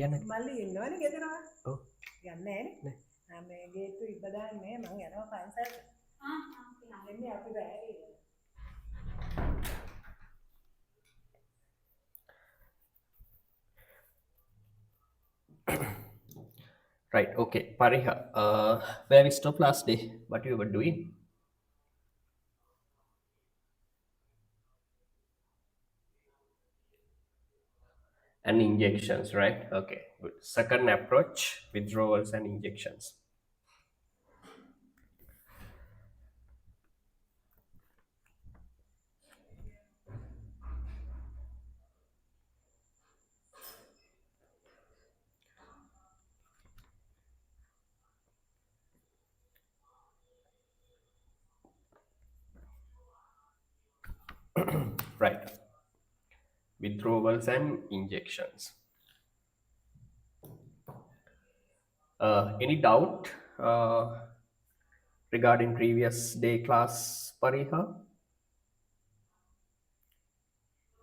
කියන්නේ මල්ලි ඉන්නවනේ ගෙදරවා. ඔව් යන්නේ නෑනේ. මේ ගේට්ටු ඉබ්බ දාන්නේ මං යනවා පන්සලට. එන්නේ අපි බෑරේ. right, okay, Pariha, where we stopped last day, what you were doing? And injections, right? Okay, good. Second approach, withdrawals and injections. Right, withdrawals and injections. Any doubt regarding previous day class, Pariha?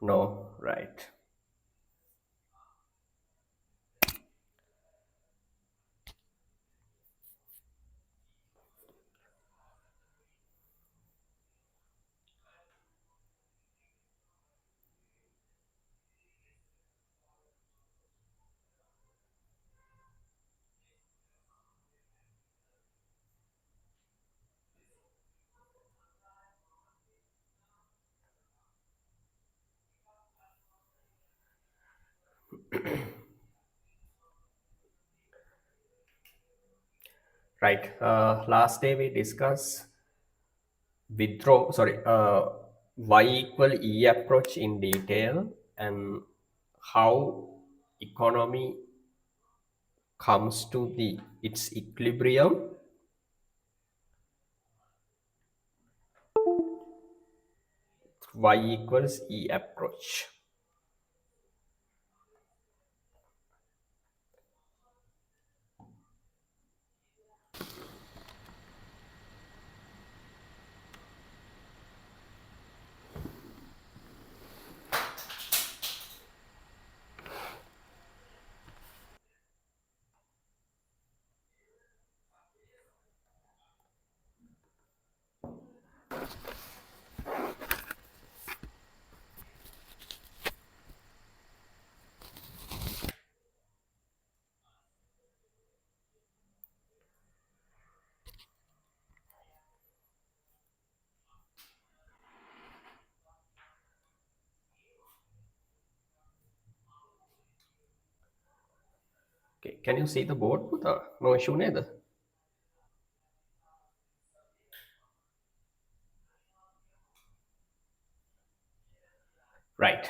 No, right. Right. Last day we discussed y equal E approach in detail and how economy comes to its equilibrium. Y equals E approach. Okay, can you see the board? No issue neither. Right.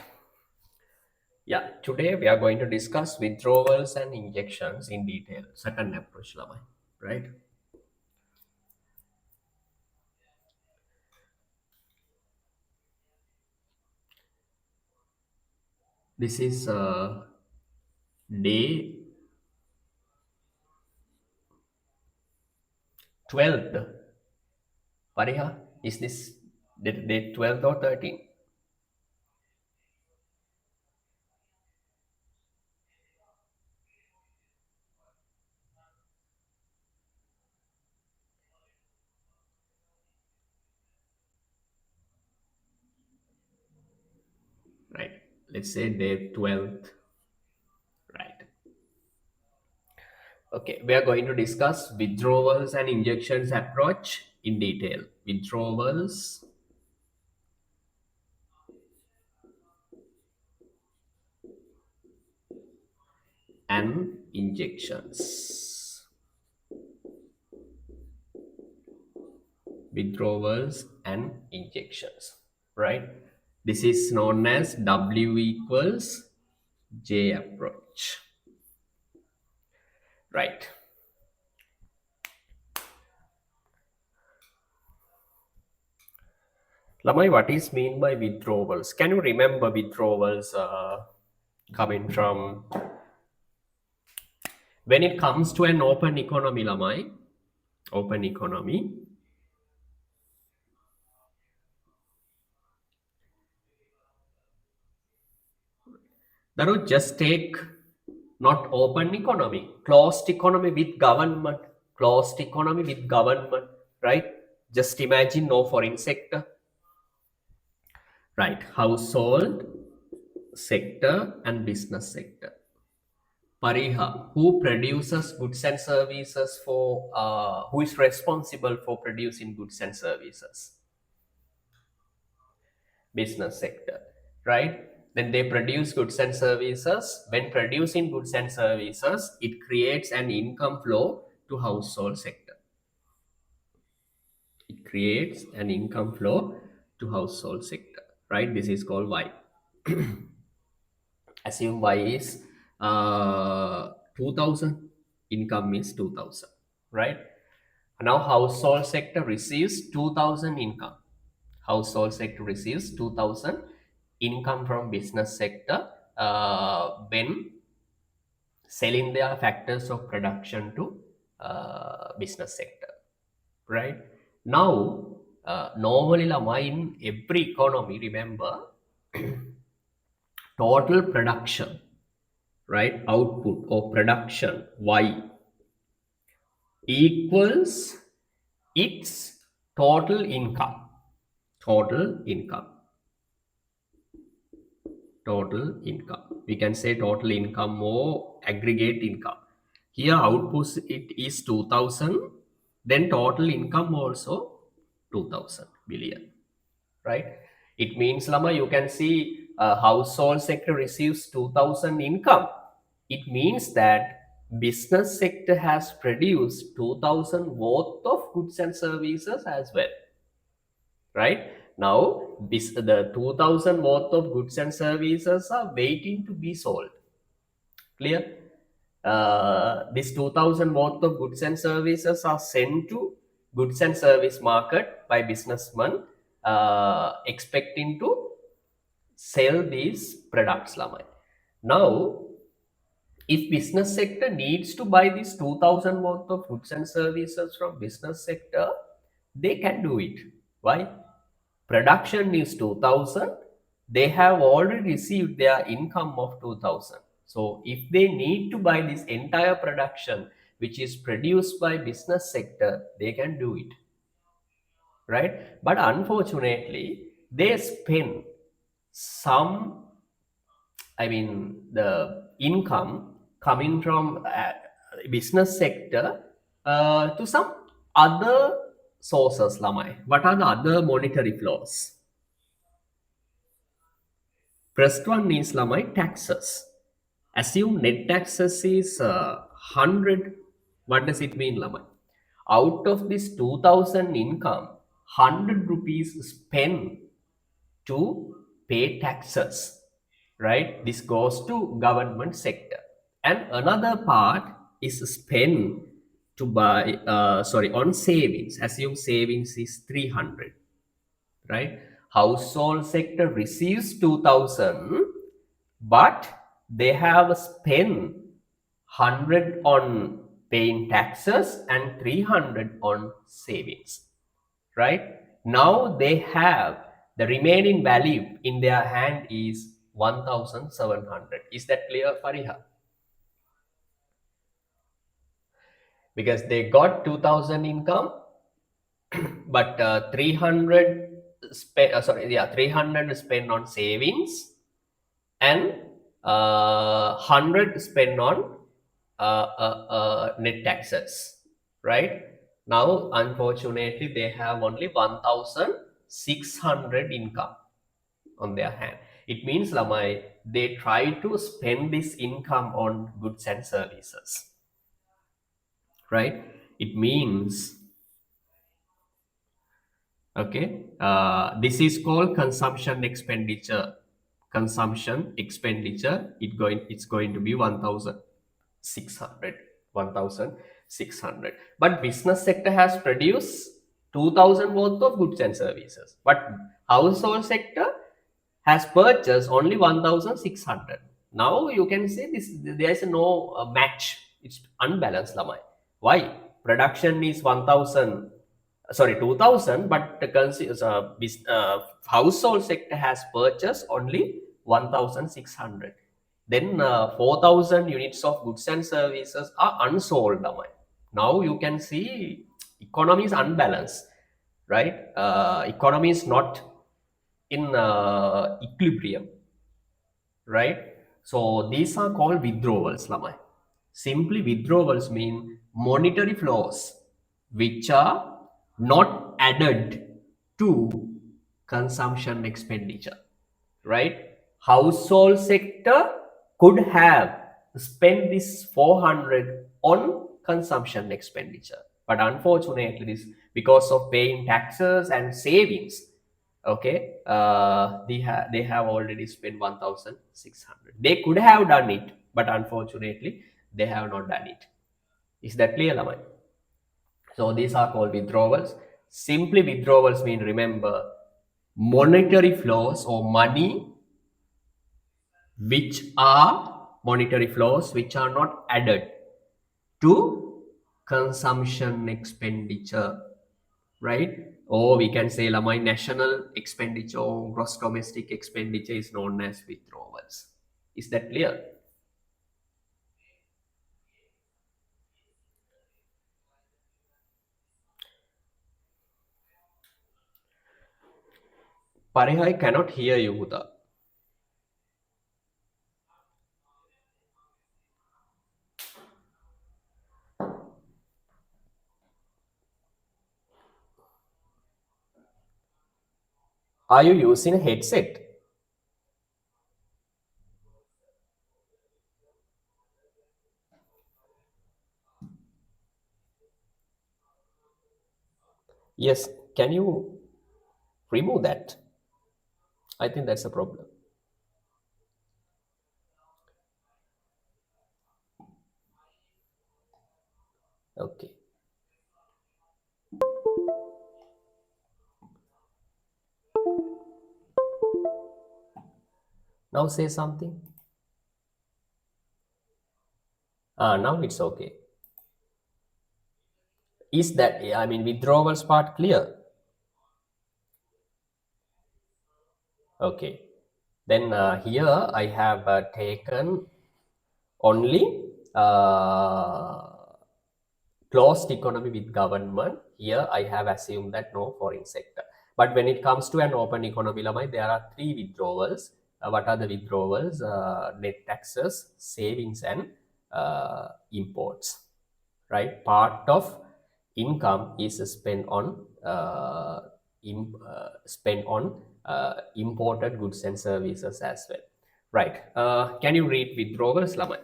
Yeah, today we are going to discuss withdrawals and injections in detail. Second approach, Lamai, right? This is day 12th. Pariha, is this day 12th or 13th? Right. Let's say day 12th. Right. Okay, we are going to discuss withdrawals and injections approach in detail. Withdrawals and injections. Withdrawals and injections, right? This is known as W equals J approach, right? Lamai, what is mean by withdrawals? Can you remember withdrawals coming from when it comes to an open economy, Lamai? Open economy. Daru, just take Not open economy, closed economy with government, closed economy with government, right? Just imagine no foreign sector, right? Household sector and business sector. Pariha, who produces goods and services for, who is responsible for producing goods and services? Business sector, right? Then they produce goods and services. When producing goods and services, it creates an income flow to household sector. It creates an income flow to household sector, right? This is called Y. Assume Y is 2000, income is 2000, right? Now household sector receives 2000 income. Household sector receives 2000 income from business sector when selling their factors of production to business sector, right? Now, normally lama in every economy, remember, total production, right? Output or production Y equals its total income. Total income. Total income. We can say total income or aggregate income. Here output it is 2000, then total income also 2000 billion, right? It means Lama, you can see household sector receives 2000 income. It means that business sector has produced 2000 worth of goods and services as well, right? Now the 2000 worth of goods and services are waiting to be sold. Clear? This 2000 worth of goods and services are sent to goods and service market by businessmen expecting to sell these products. Lamai. Now, if business sector needs to buy this 2000 worth of goods and services from business sector, they can do it. Why? Production is 2000, they have already received their income of 2000. So if they need to buy this entire production which is produced by business sector, they can do it, right? But unfortunately they spend some, I mean, the income coming from business sector to some other sources. Lamai, what are the other monetary flows? First one is Lamai taxes. Assume net taxes is 100. What does it mean, Lamai? Out of this 2000 income, 100 rupees spent to pay taxes, right? This goes to government sector. And another part is spent to buy, on savings. Assume savings is 300, right? Household sector receives 2000, but they have spent 100 on paying taxes and 300 on savings, right? Now they have the remaining value in their hand is 1700. Is that clear, Fariha? Because they got 2000 income, but 300 300 spent on savings and 100 spent on net taxes, right? Now unfortunately they have only 1600 income on their hand. It means Lamai, they try to spend this income on goods and services, right? It means, okay, this is called consumption expenditure. Consumption expenditure, it's going to be 1600. 1600. But business sector has produced 2000 worth of goods and services, but household sector has purchased only 1600. Now you can say this, there is no match. It's unbalanced, Lamai. Why? Production is 1000, sorry, 2000, but the household sector has purchased only 1600. then 4,000 units of goods and services are unsold. Now you can see economy is unbalanced, right? Economy is not in equilibrium, right? So these are called withdrawals, Lamai. Simply withdrawals mean monetary flows which are not added to consumption expenditure, right? Household sector could have spent this 400 on consumption expenditure, but unfortunately this, because of paying taxes and savings, okay, they have already spent 1,600. They could have done it, but unfortunately they have not done it. Is that clear, Lamai? So these are called withdrawals. Simply withdrawals mean, remember, monetary flows or money which are monetary flows which are not added to consumption expenditure, right? Or we can say, Lamai, national expenditure or gross domestic expenditure is known as withdrawals. Is that clear? Parihai cannot hear you, Huda. Are you using a headset? Yes. Can you remove that? I think that's a problem. Okay. Now say something. Now it's okay. Is that, I mean, withdrawals part clear? Okay. Then here I have taken only closed economy with government. Here I have assumed that no foreign sector. But when it comes to an open economy, Lamai, there are three withdrawals. What are the withdrawals? Net taxes, savings, and imports. Right? Part of income is spent on imported goods and services as well. Right? Can you read withdrawals, Lamai?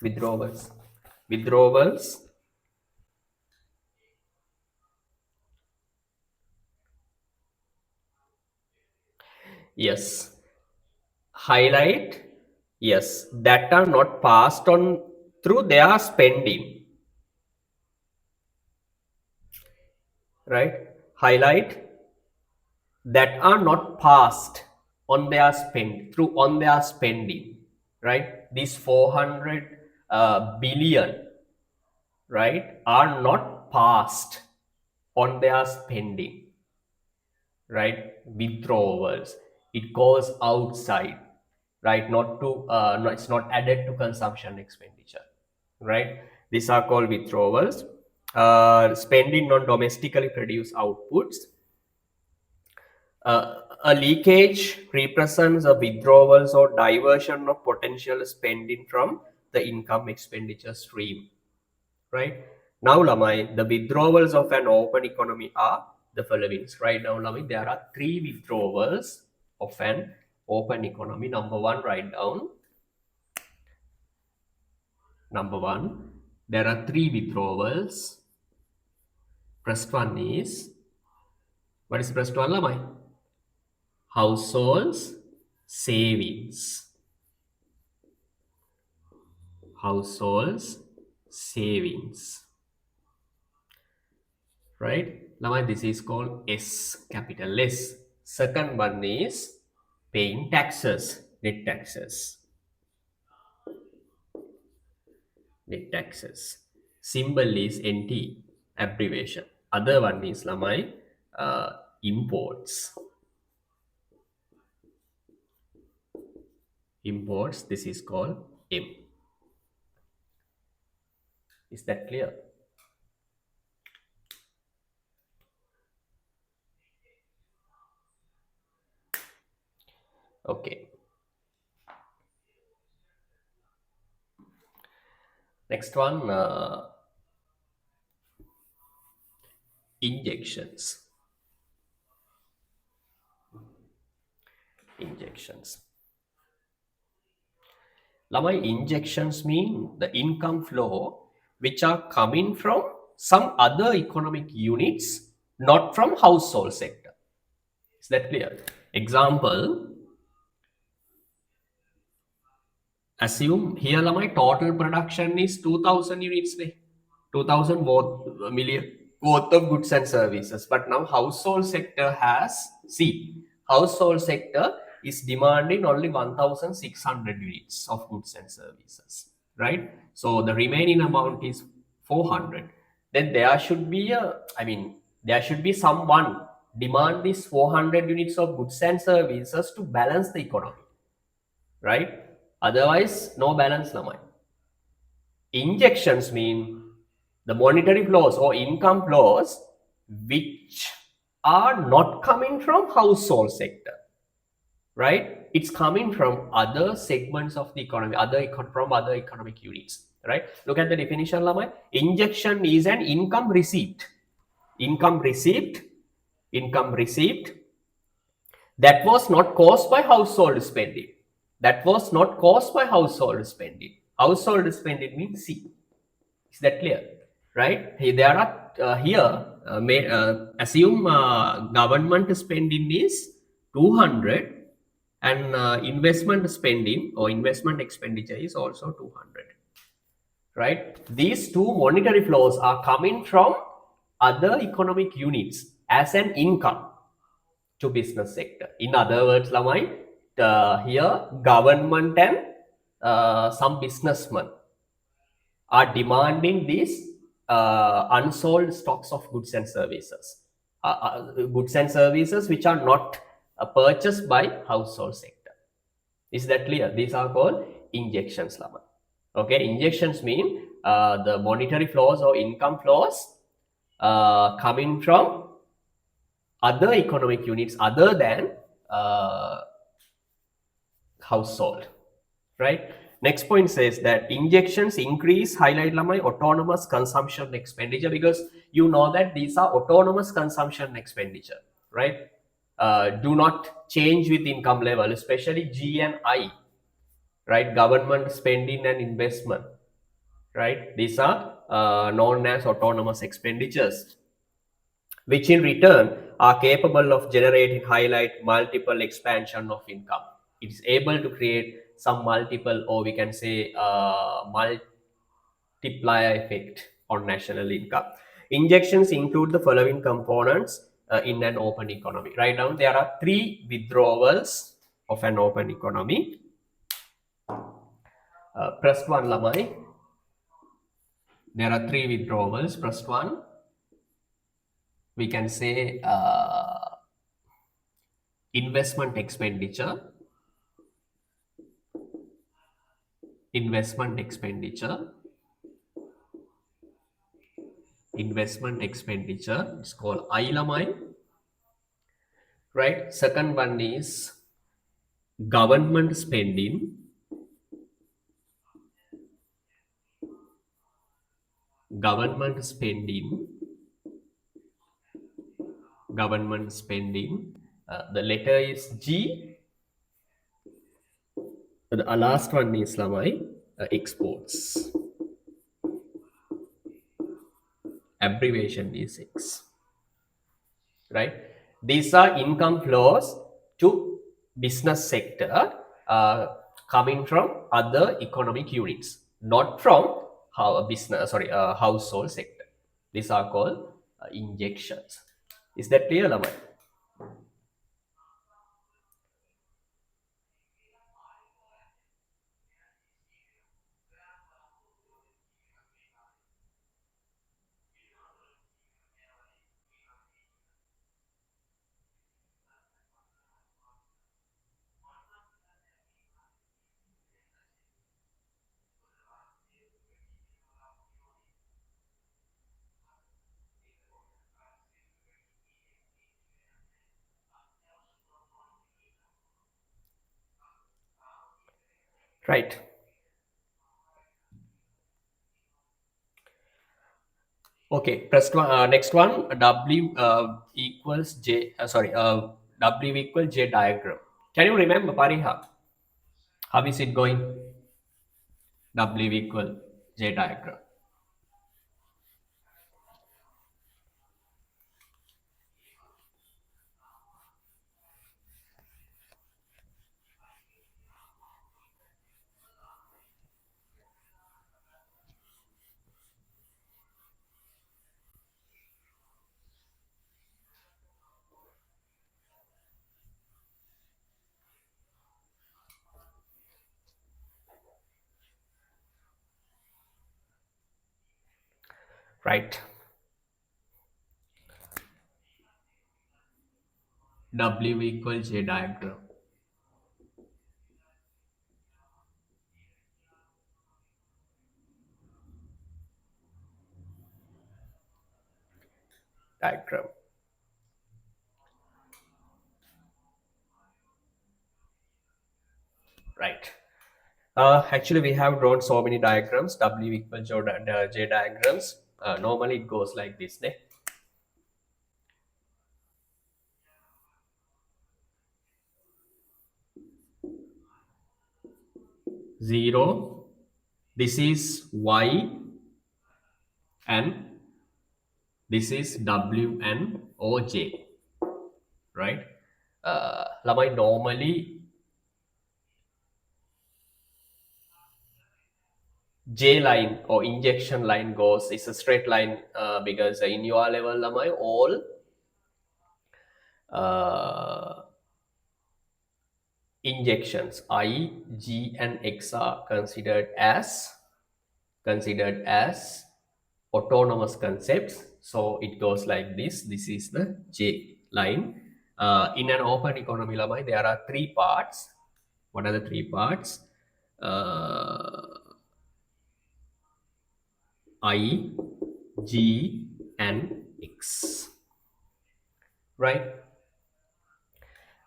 Withdrawals. Withdrawals. Yes. Highlight. Yes. That are not passed on through their spending. Right? Highlight that are not passed on their spending. Right? These 400 billion, right, are not passed on their spending, right? Withdrawals, it goes outside, right? Not to no, it's not added to consumption expenditure, right? These are called withdrawals. Spending on domestically produced outputs. A leakage represents a withdrawals or diversion of potential spending from the income expenditure stream, right? Now, Lamai, the withdrawals of an open economy are the following. Right now, Lamai, there are three withdrawals of an open economy. Number one, write down. Number one, there are three withdrawals. First one is, what is the first one, Lamai? Households savings. Households savings. Right? Now this is called S, capital S. Second one is paying taxes, net taxes. Net taxes. Symbol is NT, abbreviation. Other one is Lamai, imports. Imports, this is called M. Is that clear? Okay. Next one, injections. Injections. Lamai, injections mean the income flow which are coming from some other economic units, not from household sector. Is that clear? Example, assume here my total production is 2000 units, 2000 million worth of goods and services. But now household sector has, see, household sector is demanding only 1600 units of goods and services, right? So the remaining amount is 400. Then there should be there should be someone demand these 400 units of goods and services to balance the economy, right? Otherwise, no balance, Lamai. Injections mean the monetary flows or income flows which are not coming from household sector, right? It's coming from other segments of the economy, from other economic units, right? Look at the definition, Lamai. Injection is an income receipt. Income received, income received that was not caused by household spending. That was not caused by household spending. Household spending means C. Is that clear? Right? There are assume government spending is 200 and investment spending or investment expenditure is also 200. Right? These two monetary flows are coming from other economic units as an income to business sector. In other words, Lamai, here government and some businessmen are demanding these unsold stocks of goods and services. Goods and services which are not purchased by household sector. Is that clear? These are called injections, Lamai. Okay, injections mean the monetary flows or income flows coming from other economic units other than household, right? Next point says that injections increase, highlight lamai, autonomous consumption expenditure, because you know that these are autonomous consumption expenditure, right? Do not change with income level, especially G and I, right? Government spending and investment, right? These are known as autonomous expenditures, which in return are capable of generating highlight multiple expansion of income. It's able to create some multiple, or we can say multiplier effect on national income. Injections include the following components in an open economy. Right now, there are three withdrawals of an open economy. Press one, Lamai. There are three withdrawals. Press one. We can say investment expenditure, investment expenditure, investment expenditure. It's called ILMI, right? Second one is government spending, government spending, government spending. The letter is G. The last one is Lamai, exports. Abbreviation is X. Right? These are income flows to business sector coming from other economic units, not from household sector. These are called injections. Is that clear, Lamai? Right. Okay, press one, next one, W equals J, W equal J diagram. Can you remember, Pariha? How is it going? W equal J diagram. Right. W equal J diagram. Diagram. Right. Actually, we have drawn so many diagrams, W equal J diagrams. Normally, it goes like this. Ne? 0. This is Y and this is W and OJ. Right? Lamai normally J line or injection line goes is a straight line because in your level lamai all uh, injections I, G and X are considered as autonomous concepts. So it goes like this. This is the J line. In an open economy lamai there are three parts. What are the three parts? Uh, I, G, and X. Right?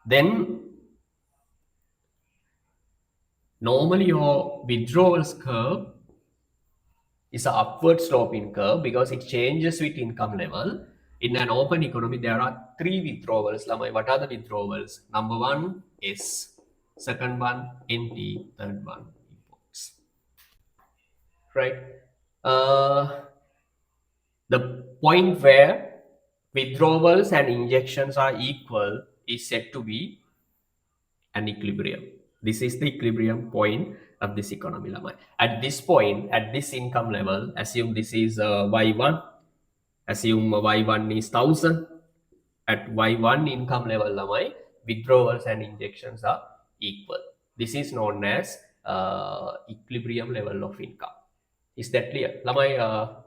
Then normally your withdrawals curve is an upward sloping curve because it changes with income level. In an open economy, there are three withdrawals. Lamai, what are the withdrawals? Number one is, second one NT, third one imports. Right? Uh, the point where withdrawals and injections are equal is said to be an equilibrium. This is the equilibrium point of this economy lamai. At this point, at this income level, assume this is Y1, assume Y1 is 1000. At Y1 income level lamai, withdrawals and injections are equal. This is known as equilibrium level of income. Is that clear? Lamai,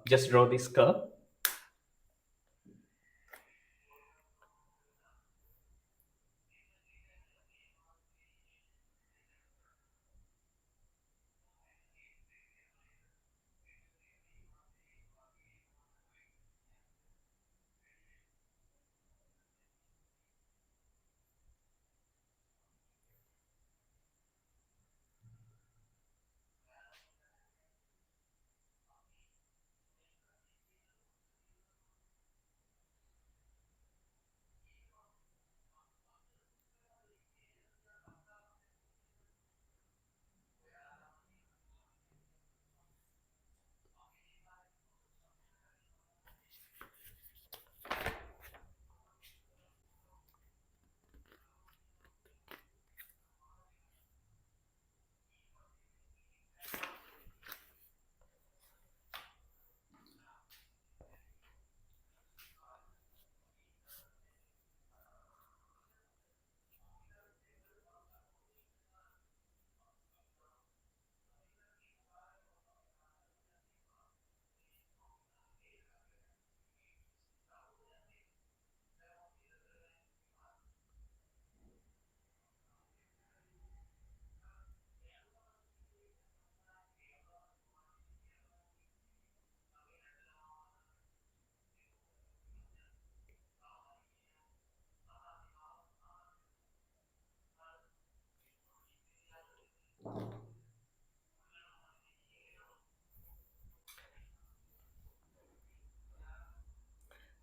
just draw this curve.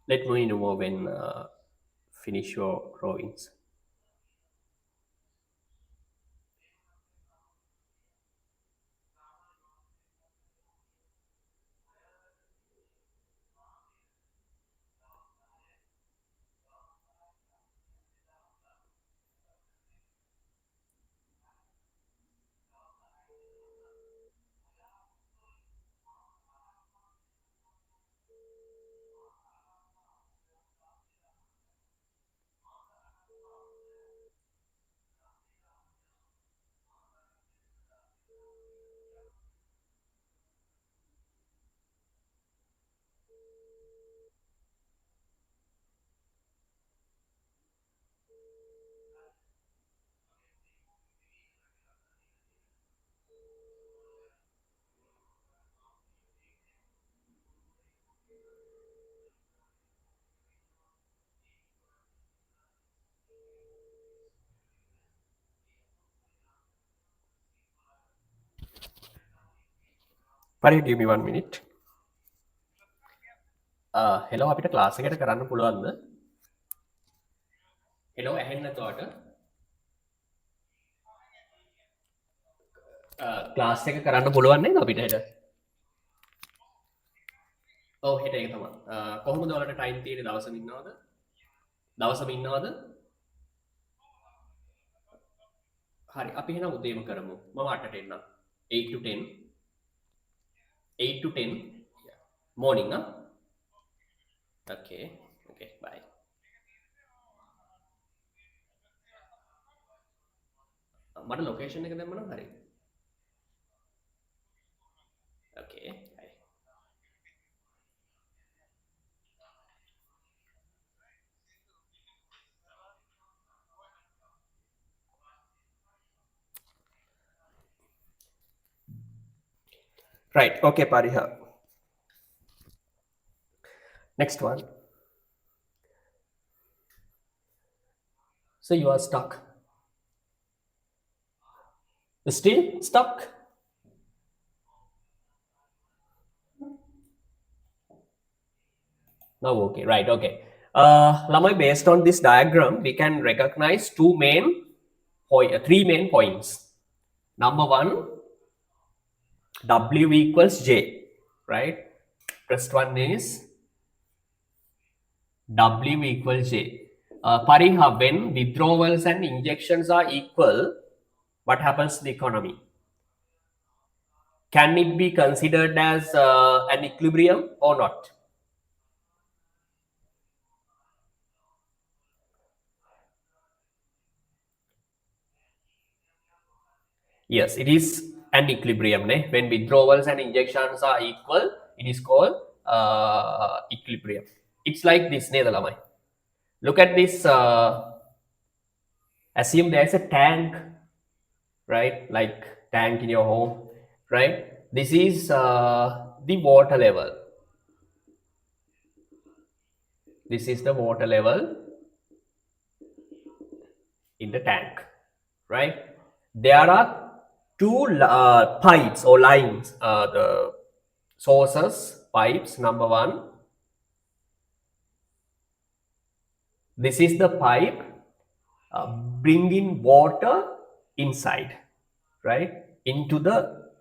Let me know when finish your drawings. Pari, give me 1 minute. Hello, අපිට class එකට කරන්න පුළුවන්ද? Hello, ඇහෙන්නේ නැතුවට class එක කරන්න පුළුවන් නේද අපිට හෙට? ඔව් හෙට ඒක තමයි. කොහොමද ඔයාලට ටයිම් තියෙන්නේ දවසම ඉන්නවද? දවසම ඉන්නවද? හරි අපි එහෙනම් උදේම කරමු. මම 8ට එන්නම්. 8 to 10. 8 to 10. Yeah. Morning, huh? Okay. Okay, bye. මට ලොකේෂන් එක දෙන්න නම් හරි. Okay. Bye. Right. Okay, Pariha. Next one. So you are stuck. Still stuck? Now, okay, right, okay. Lamai, based on this diagram, we can recognize three main points. Number one, W equals J, right? First one is W equals J. Pariha, when withdrawals and injections are equal, what happens to the economy? Can it be considered as an equilibrium or not? Yes, it is an equilibrium. When withdrawals and injections are equal, it is called equilibrium. It's like this. Look at this. Assume there's a tank, right? Like tank in your home, right? This is the water level. This is the water level in the tank, right? There are two pipes or lines, the sources, pipes. Number one, this is the pipe bringing water inside, right, into the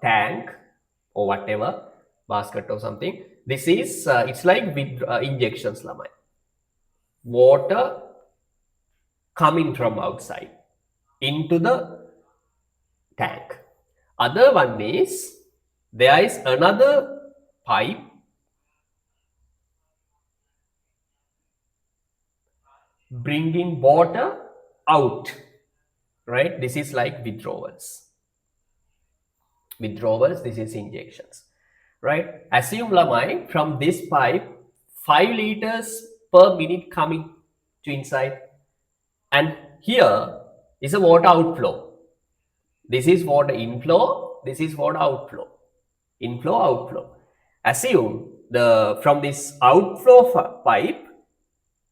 tank or whatever, basket or something. This is it's like with injections, lamai. Water coming from outside into the tank. Other one is there is another pipe bringing water out, right? This is like withdrawals. This is injections, right? Assume, lamai, from this pipe 5 liters per minute coming to inside, and here is a water outflow. This is water inflow, this is water outflow. Inflow, outflow. Assume from this outflow pipe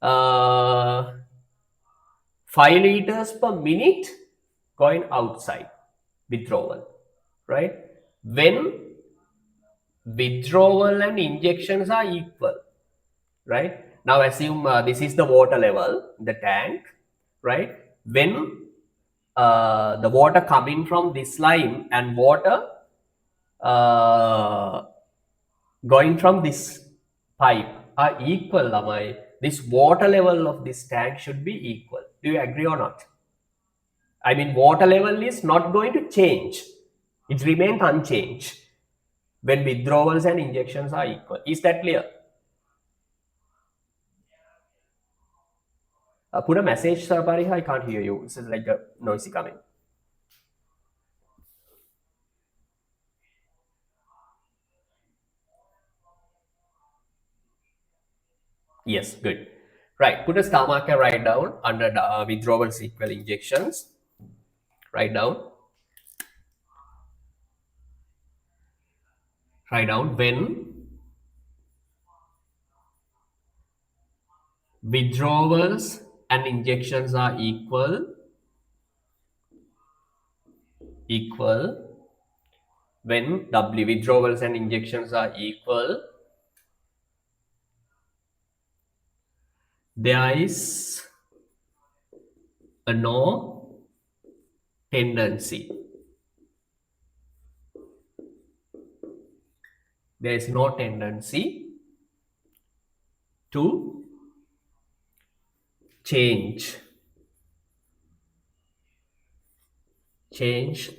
5 liters per minute going outside, withdrawal, right? When withdrawal and injections are equal, right? Now assume this is the water level, the tank, right? When the water coming from this line and water uh, going from this pipe are equal, am I? This water level of this tank should be equal. Do you agree or not? I mean, water level is not going to change. It remains unchanged when withdrawals and injections are equal. Is that clear? Put a message, Sir Pariha. I can't hear you. It's like a noisy coming. Yes, good. Right. Put a star marker right down under the withdrawals equal injections. Write down. Write down when withdrawals and injections are equal, when W withdrawals and injections are equal, there is a no tendency. There is no tendency to change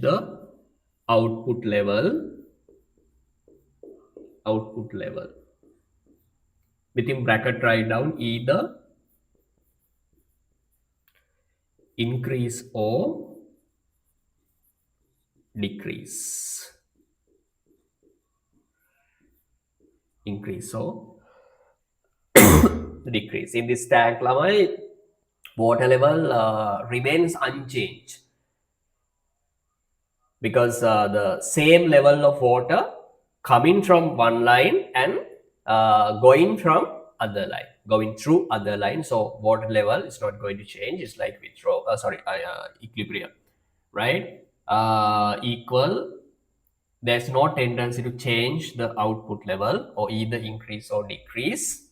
the output level within bracket. Write down either increase or decrease. Increase or decrease. In this tank, lamai water level remains unchanged because the same level of water coming from one line and going through other line. So water level is not going to change. It's like equilibrium, right? Equal. There's no tendency to change the output level or either increase or decrease,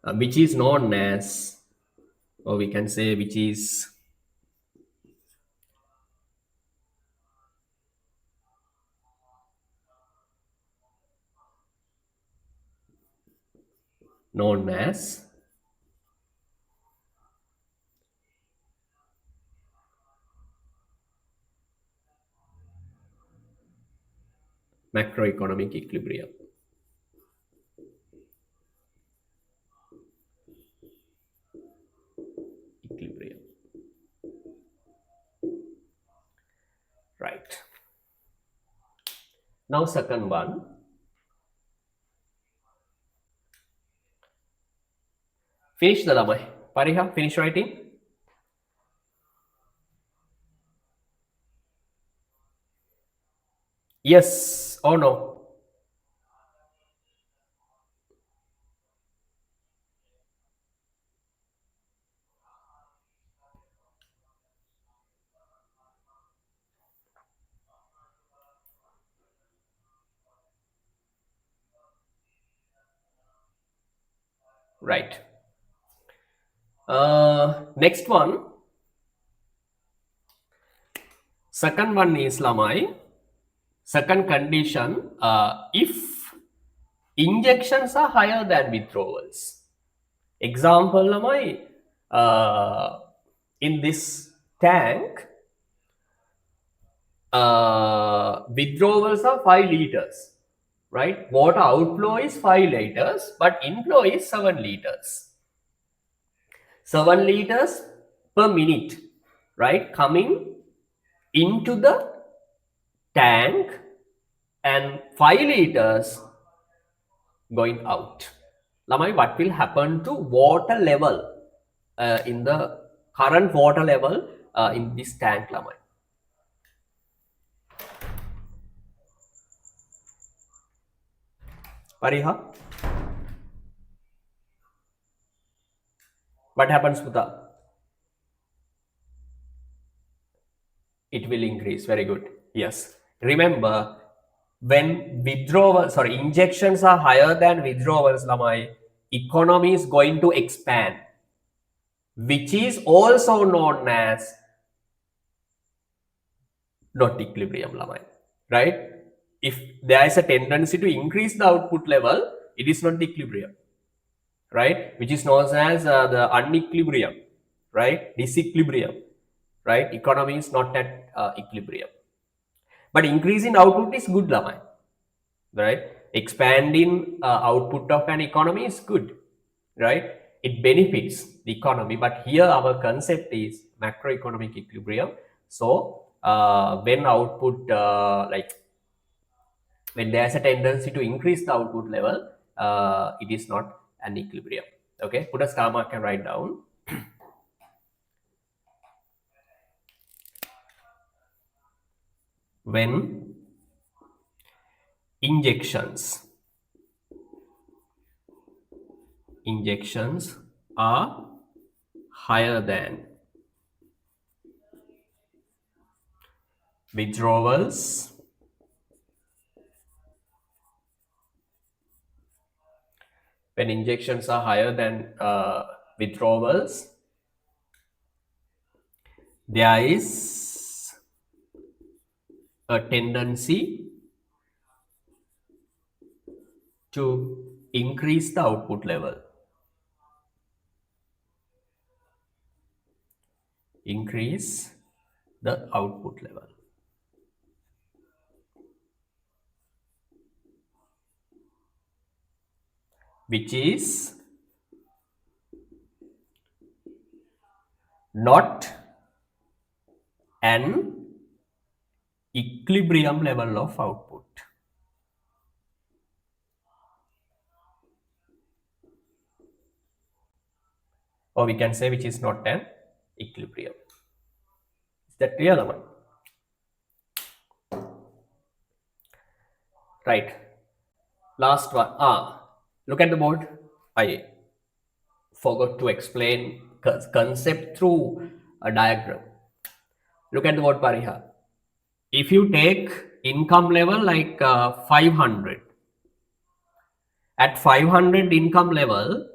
which is known as, or we can say, which is known as macroeconomic equilibrium. Right. Now second one. Finish the lamai. Pariha, finish writing. Yes or no? Right. Next one. Second one is lamai. Second condition, if injections are higher than withdrawals. Example lamai, in this tank, withdrawals are 5 liters, right? Water outflow is 5 liters, but inflow is 7 liters. 7 liters per minute, right? Coming into the tank and 5 liters going out. Lamai, what will happen to water level in the current water level in this tank, Lamai? Pariha? What happens, Puta? It will increase. Very good. Yes. Remember, when injections are higher than withdrawals, lamai, economy is going to expand, which is also known as not equilibrium, lamai, right? If there is a tendency to increase the output level, it is not the equilibrium, right? Which is known as the unequilibrium, right? Disequilibrium, right? Economy is not at equilibrium. But increase in output is good, lamai, right? Expanding output of an economy is good, right? It benefits the economy. But here our concept is macroeconomic equilibrium. So when output when there's a tendency to increase the output level, it is not an equilibrium. Okay, put a star mark and write down. When injections are higher than withdrawals, when injections are higher than withdrawals, there is a tendency to increase the output level. Increase the output level. Which is not an equilibrium level of output. Or we can say which is not an equilibrium. Is that clear, Laman? Right. Last one. Look at the board. I forgot to explain concept through a diagram. Look at the word Pariha. If you take income level like 500, at 500 income level,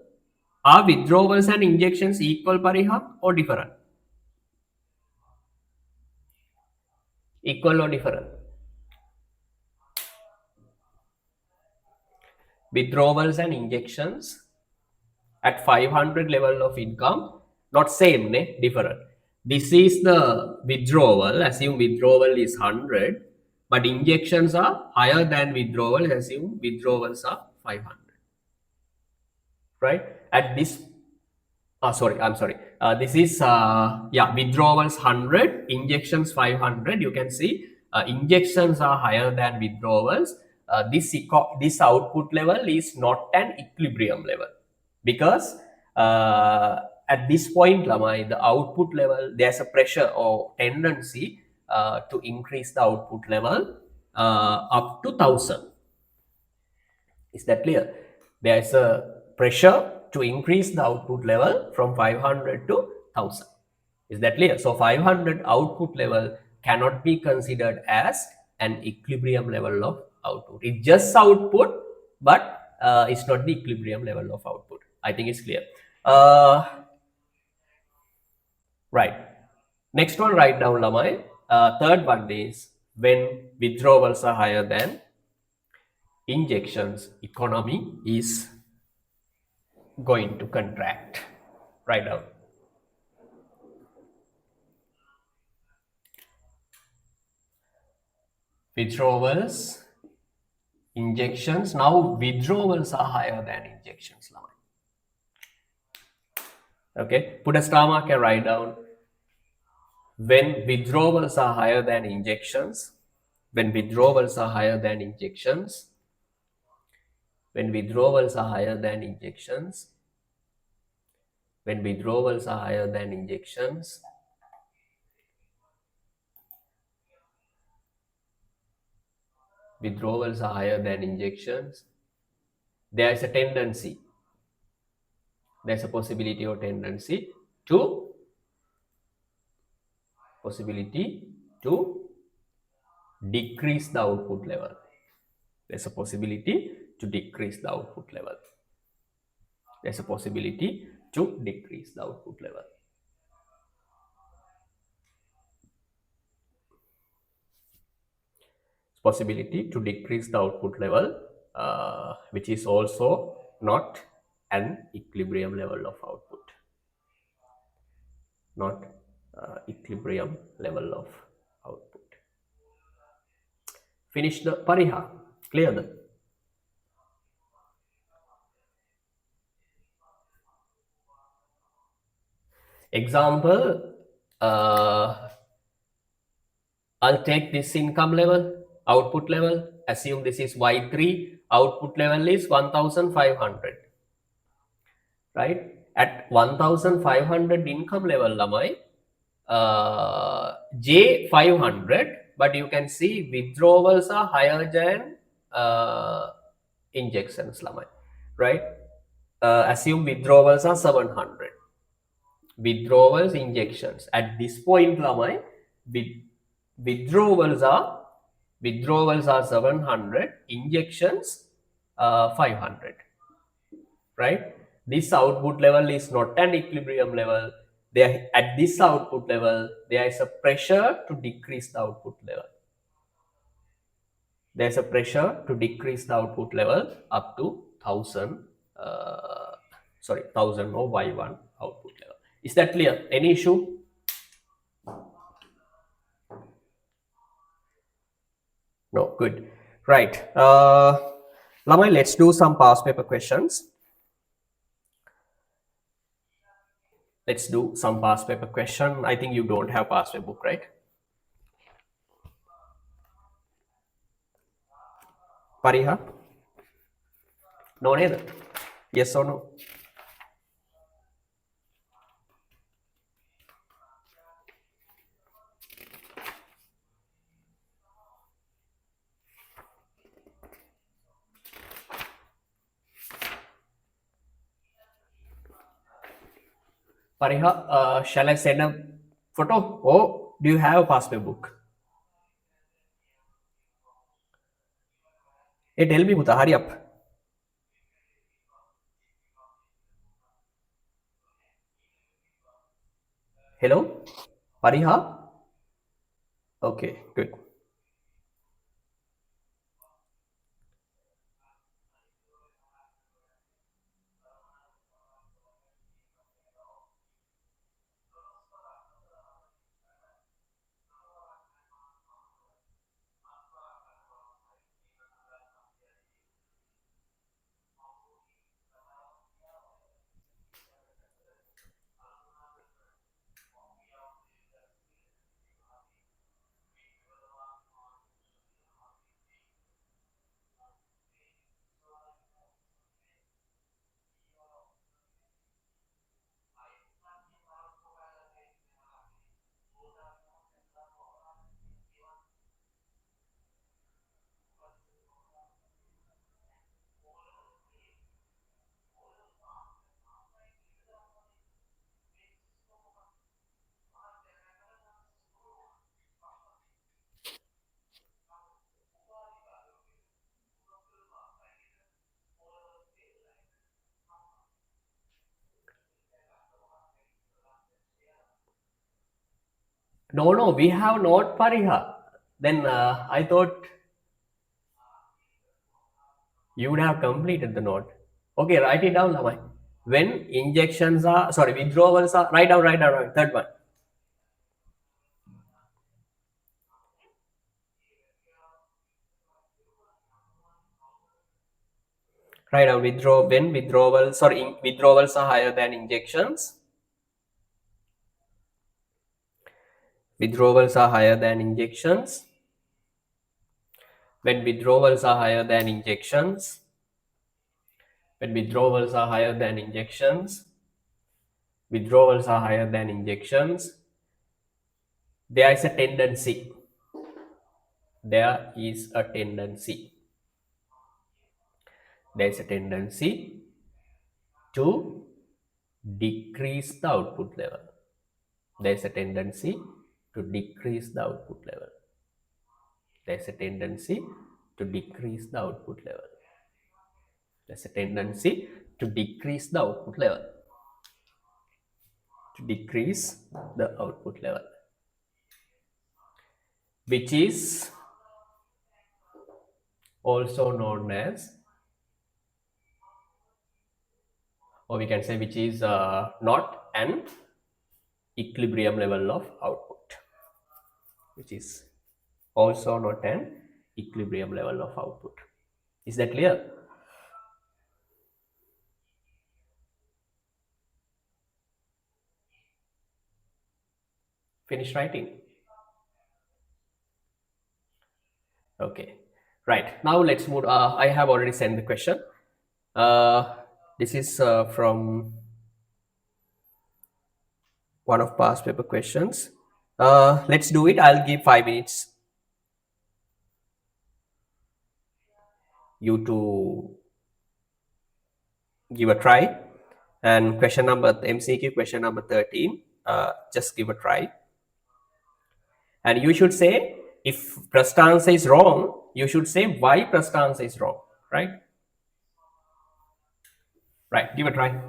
are withdrawals and injections equal, Pariha, or different? Equal or different? Withdrawals and injections at 500 level of income, not same, ne? Different. This is the withdrawal, assume withdrawal is 100, but injections are higher than withdrawal, assume withdrawals are 500, right? At this, sorry, I'm sorry. This is, withdrawals 100, injections 500. You can see injections are higher than withdrawals. This output level is not an equilibrium level, because at this point, Lamai, the output level, there's a pressure or tendency to increase the output level up to 1000. Is that clear? There is a pressure to increase the output level from 500 to 1000. Is that clear? So 500 output level cannot be considered as an equilibrium level of output. It's just output, but it's not the equilibrium level of output. I think it's clear. Right. Next one, write down, Lamai. Third one is when withdrawals are higher than injections, economy is going to contract. Write down. Withdrawals, injections. Now withdrawals are higher than injections, Lamai. Okay, put a star mark and write down. When withdrawals are higher than injections, when withdrawals are higher than injections, when withdrawals are higher than injections, when withdrawals are higher than injections, withdrawals are higher than injections, there is a tendency, there's a possibility or tendency to decrease the output level. There's a possibility to decrease the output level. There's a possibility to decrease the output level. Possibility to decrease the output level, which is also not an equilibrium level of output. Not equilibrium level of output. Finish the pariha. Clear the example. I'll take this income level, output level, assume this is Y3, output level is 1500, right? At 1500 income level, lamai, J500, but you can see withdrawals are higher than injections, lamai, right? Assume withdrawals are 700. Withdrawals, injections. At this point, lamai, withdrawals are 700, injections 500, right? This output level is not an equilibrium level. There, at this output level, there is a pressure to decrease the output level. There's a pressure to decrease the output level up to 1000, 1000 or Y1 output level. Is that clear? Any issue? No, good. Right. Lamai, let's do some past paper questions. Let's do some past paper question. I think you don't have past paper book, right? Pariha? No, neither. Yes or no? Pariha, shall I send a photo? Or do you have a past paper book? Hey, tell me, Buta, hurry up. Hello? Pariha? Okay, good. No, we have not Pariha. Then I thought you would have completed the note. Okay, write it down, Lamai. When injections are, withdrawals are, write down, third one. Write down when withdrawals are higher than injections. Withdrawals are higher than injections. When withdrawals are higher than injections. When withdrawals are higher than injections. Withdrawals are higher than injections. There is a tendency. There is a tendency. There is a tendency to decrease the output level. There is a tendency to decrease the output level. There is a tendency to decrease the output level. There's a tendency to decrease the output level. To decrease the output level, which is also known as, or we can say, which is not an equilibrium level of output, which is also not an equilibrium level of output. Is that clear? Finish writing. Okay, right. Now let's move. I have already sent the question. This is from one of past paper questions. Let's do it. I'll give 5 minutes you to give a try. And question number MCQ question number 13. Just give a try. And you should say, if first answer is wrong, you should say why first answer is wrong, right? Right, give a try.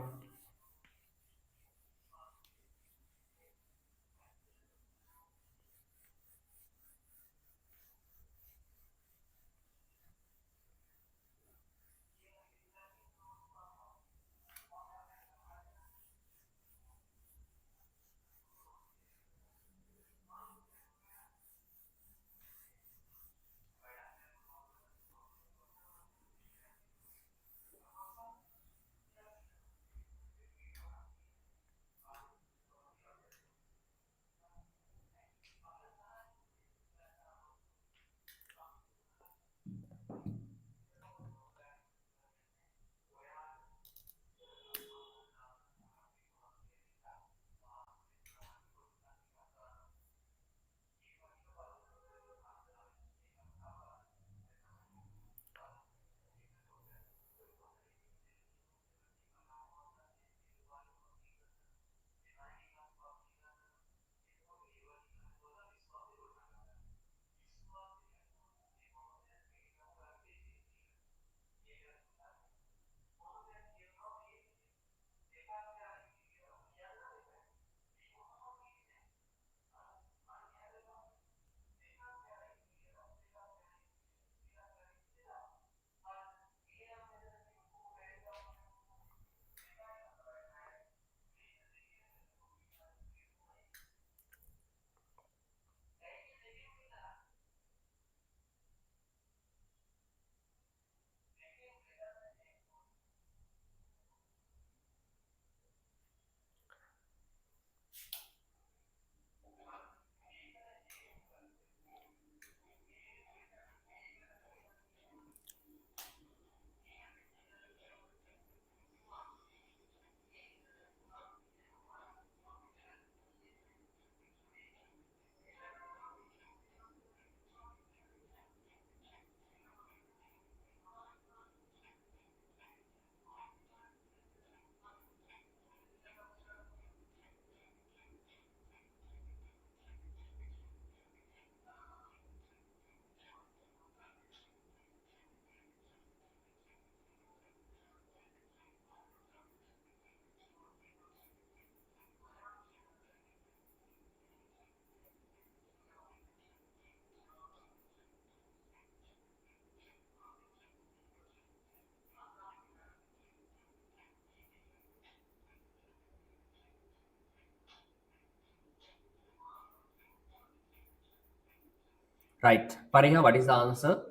Right, Pariha, what is the answer?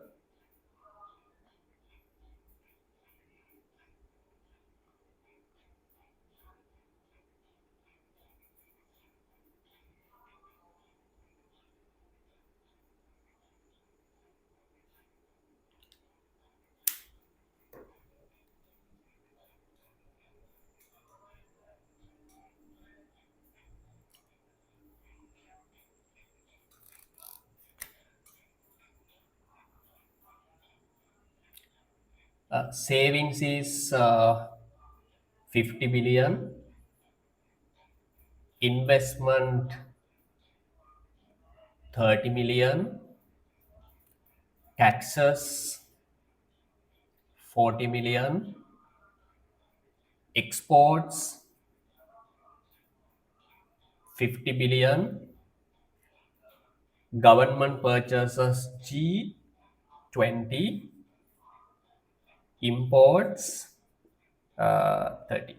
Savings is 50 billion, investment 30 million, taxes 40 million, exports 50 billion, government purchases G20, imports 30.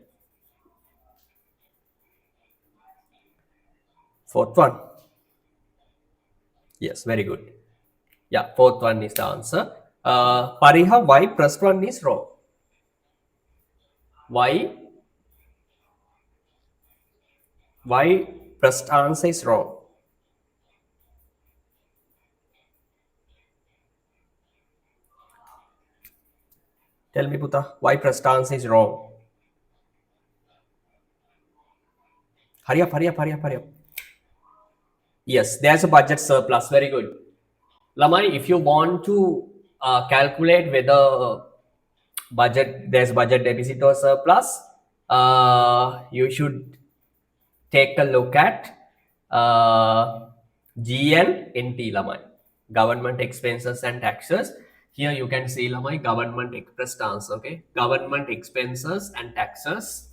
Fourth one. Yes, very good. Yeah, fourth one is the answer. Pariha, why first one is wrong? Why? Why first answer is wrong? Tell me, Puta, why first answer is wrong? Hurry up, hurry up, hurry up, hurry up. Yes, there's a budget surplus. Very good. Lamai, if you want to calculate whether there's budget deficit or surplus, you should take a look at G and NT Lamai, government expenses and taxes. Here you can see Lamai government expressed answer. Okay, government expenses and taxes.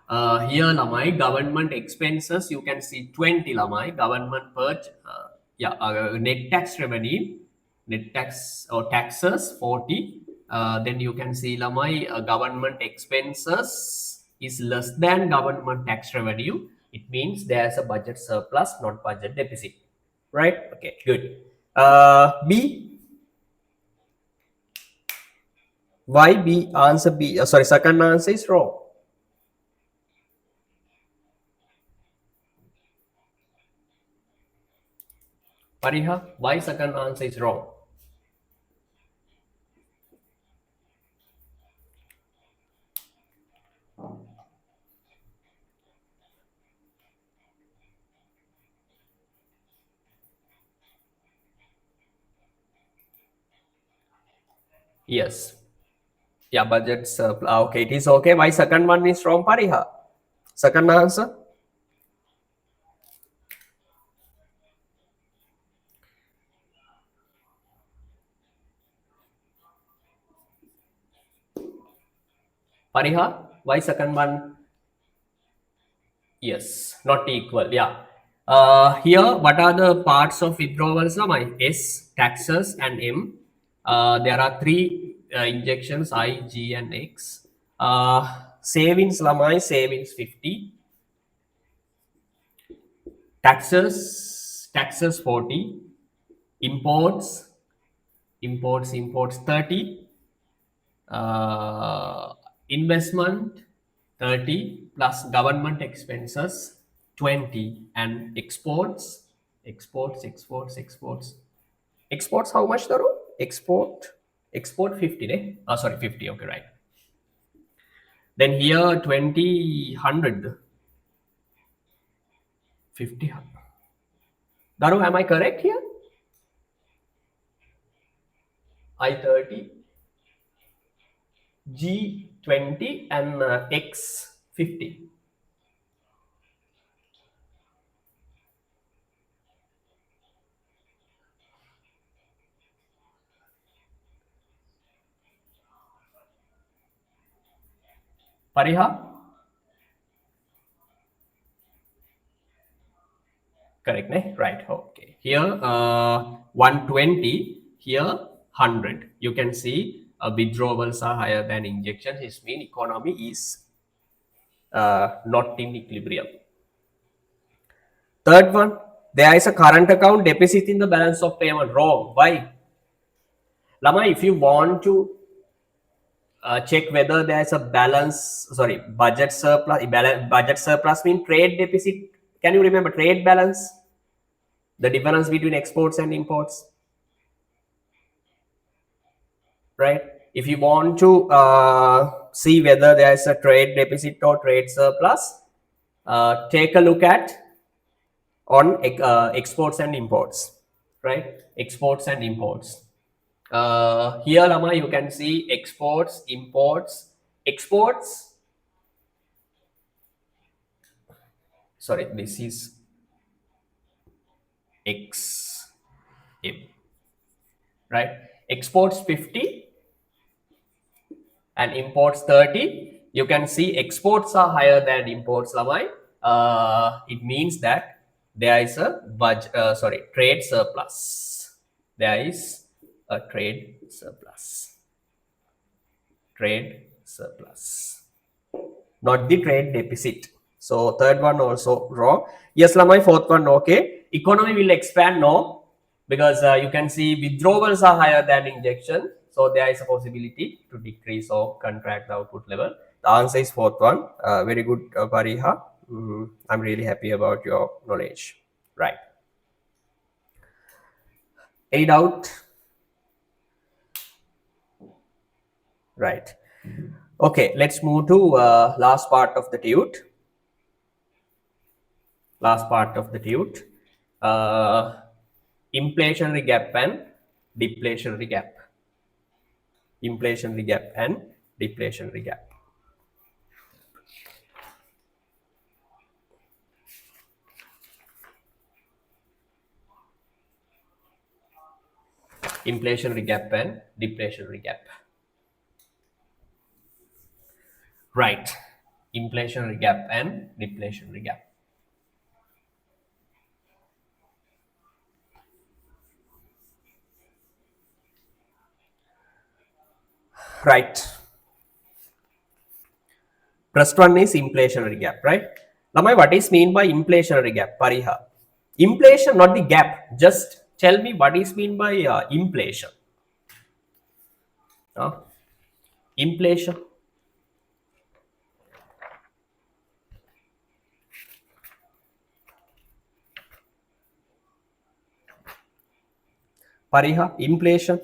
Here Lamai government expenses you can see 20 Lamai government net tax revenue, net tax or taxes 40. Then you can see Lamai government expenses is less than government tax revenue. It means there's a budget surplus, not budget deficit. Right? Okay, good. B. Why B? Answer B. Sorry, second answer is wrong. Pariha, why second answer is wrong? Yes. Yeah, budget surplus. Okay, it is okay. Why second one is wrong, Pariha? Second answer? Pariha, why second one? Yes, not equal. Yeah. Here, what are the parts of withdrawals? My S, taxes, and M. There are three injections I, G, and X. Savings, Lamai, savings 50. Taxes 40. Imports, imports 30. Investment 30 plus government expenses 20 and exports how much Daru? Export 50 eh? Sorry, 50. Okay, right. Then here 20 100 50. Daru, am I correct here? I 30, G 20 and X 50. Pariha? Correct, ne? Right. Okay. Here, 120. Here, 100. You can see withdrawals are higher than injections. This means economy is not in equilibrium. Third one, there is a current account deficit in the balance of payment. Wrong. Why? Lama, if you want to check whether there is a budget surplus. Budget surplus means trade deficit. Can you remember trade balance? The difference between exports and imports, right? If you want to see whether there is a trade deficit or trade surplus, take a look at on exports and imports, right? Exports and imports. Here, Lama, you can see exports, imports, exports. Sorry, this is X. right? Exports 50 and imports 30. You can see exports are higher than imports, Lamai. It means that there is a trade surplus. There is a trade surplus. Trade surplus, not the trade deficit. So third one also wrong. Yes, Lamai, fourth one okay. Economy will expand, no, because you can see withdrawals are higher than injection. So there is a possibility to decrease or contract the output level. The answer is fourth one. Very good, Pariha. I'm really happy about your knowledge. Right. Any doubt? Right. Okay, let's move to last part of the tute. Last part of the tute. Inflationary gap and deflationary gap. Inflationary gap and deflationary gap. Inflationary gap and deflationary gap. Right. Inflationary gap and deflationary gap. Right. First one is inflationary gap, right? Lamai, what is mean by inflationary gap? Pariha. Inflation, not the gap. Just tell me what is mean by inflation. Inflation. Pariha, inflation.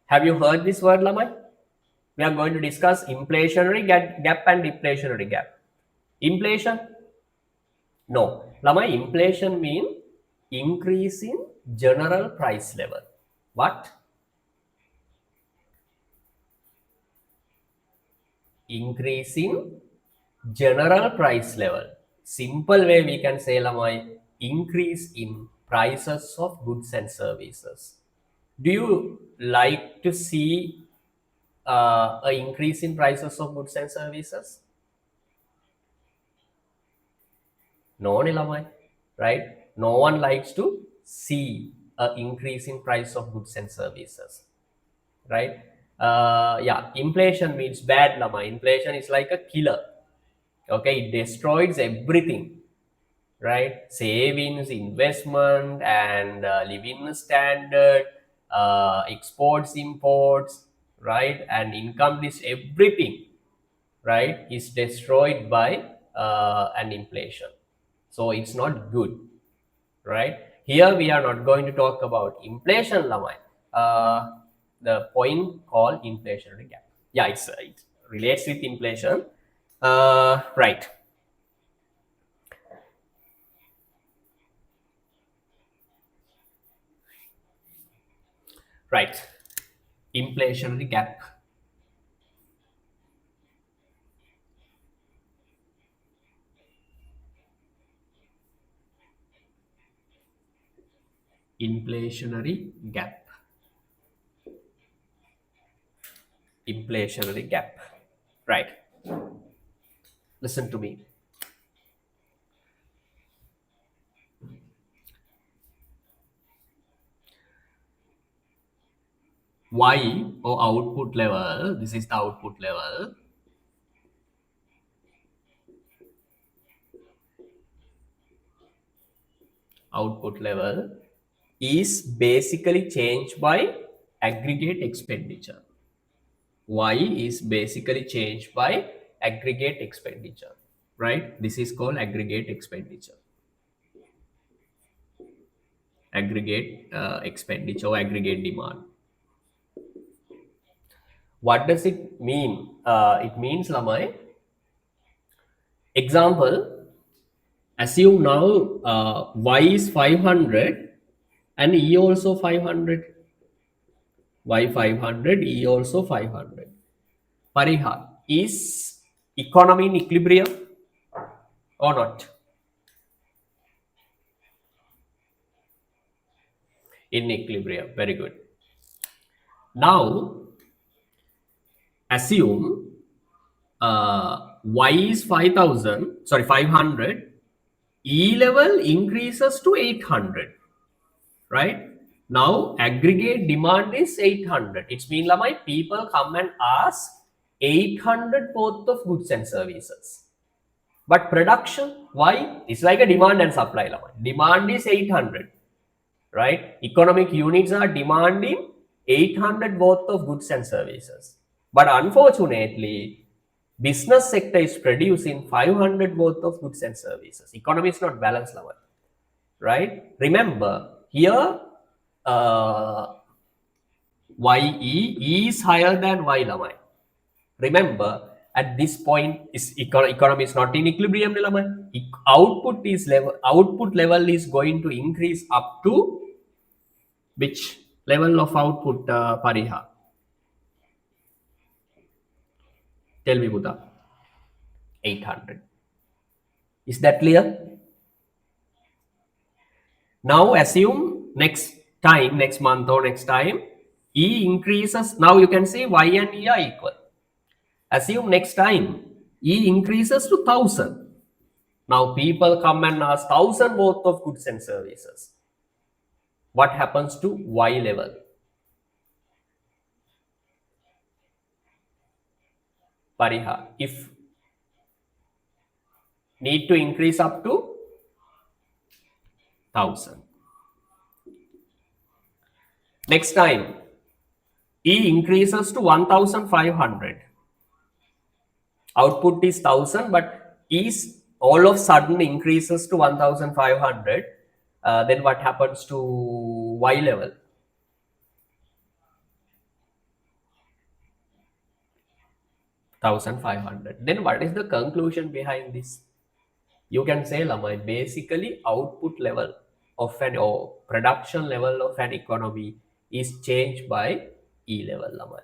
Have you heard this word, Lamai? We are going to discuss inflationary gap and deflationary gap. Inflation? No. Lamai, inflation means increase in general price level. What? Increase in general price level. Simple way we can say, Lamai, increase in prices of goods and services. Do you like to see an increase in prices of goods and services? No, Nilamai, right? No one likes to see an increase in price of goods and services, right? Yeah, inflation means bad, Lama. Inflation is like a killer. Okay, it destroys everything, right? Savings, investment, and living standard, exports, imports, right? And income list, everything, right, is destroyed by an inflation. So it's not good, right? Here we are not going to talk about inflation, Lamai. The point called inflationary gap. Yeah, it relates with inflation. Right. Right. Inflationary gap. Inflationary gap. Inflationary gap. Right. Listen to me. Y or output level, this is the output level. Output level is basically changed by aggregate expenditure. Y is basically changed by aggregate expenditure, right? This is called aggregate expenditure. Aggregate expenditure, aggregate demand. What does it mean? It means, Lamai, example, assume now Y is 500 and E also 500. Y 500, E also 500. Pariha, is economy in equilibrium or not? In equilibrium. Very good. Now, assume y is 5,000, sorry, 500. E level increases to 800, right? Now, aggregate demand is 800. It's mean like people come and ask 800 worth of goods and services. But production, why? It's like a demand and supply. Demand is 800, right? Economic units are demanding 800 worth of goods and services. But unfortunately, business sector is producing 500 worth of goods and services. Economy is not balanced level, right? Remember, here YE is higher than Y lamai. Remember, at this point, economy is not in equilibrium. Output level is going to increase up to which level of output, Pariha? Tell me, Buddha. 800. Is that clear? Now assume next time, next month or next time, E increases. Now you can say Y and E are equal. Assume next time E increases to 1,000. Now people come and ask 1,000 worth of goods and services. What happens to Y level? Pariha, if need to increase up to 1,000. Next time, E increases to 1,500. Output is 1,000, but is all of sudden increases to 1,500. Then what happens to Y level? 1,500. Then what is the conclusion behind this? You can say, Lamai, basically output level of an or production level of an economy is changed by E level, Lamai.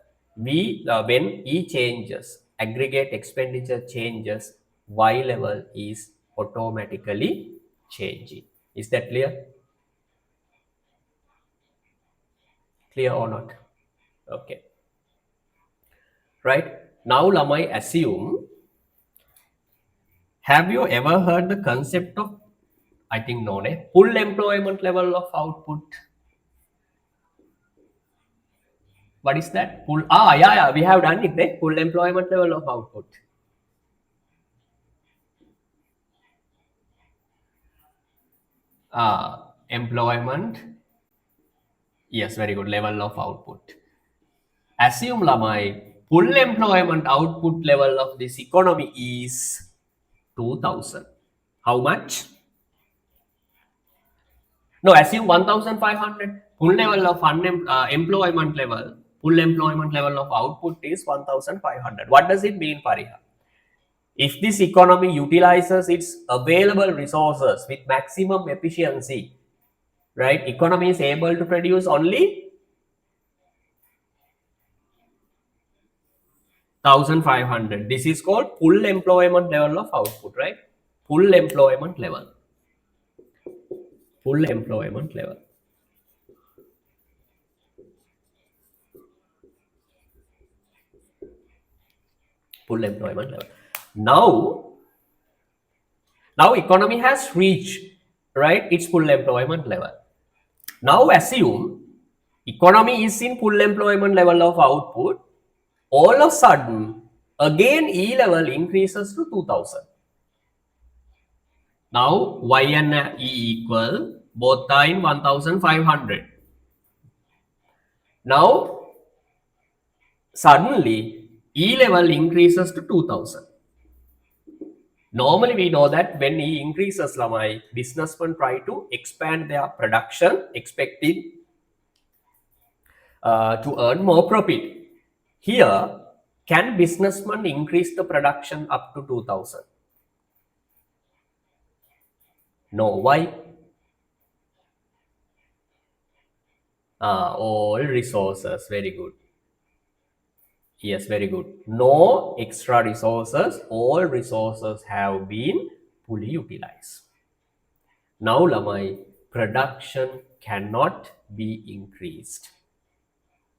When E changes, aggregate expenditure changes, Y level is automatically changing. Is that clear? Clear or not? Okay. Right. Now, Lamai, assume, have you ever heard the concept of, I think, no, full employment level of output? What is that? Full, yeah, we have done it, eh? Full employment level of output. Employment, yes, very good, level of output. Assume, Lamai, full employment output level of this economy is 2,000. How much? No, assume 1,500. Full level of employment level, full employment level of output is 1,500. What does it mean, Pariha? If this economy utilizes its available resources with maximum efficiency, right, economy is able to produce only 1,500. This is called full employment level of output, right? Full employment level. Full employment level. Full employment level. Now economy has reached, right, its full employment level. Now assume economy is in full employment level of output. All of a sudden, again E level increases to 2,000. Now Y and E equal, both are in 1,500. Now suddenly E level increases to 2,000. Normally we know that when E increases, Lamai, businessmen try to expand their production, expecting to earn more profit. Here, can businessmen increase the production up to 2,000? No. Why? All resources. Very good. Yes, very good. No extra resources. All resources have been fully utilized. Now, Lamai, production cannot be increased.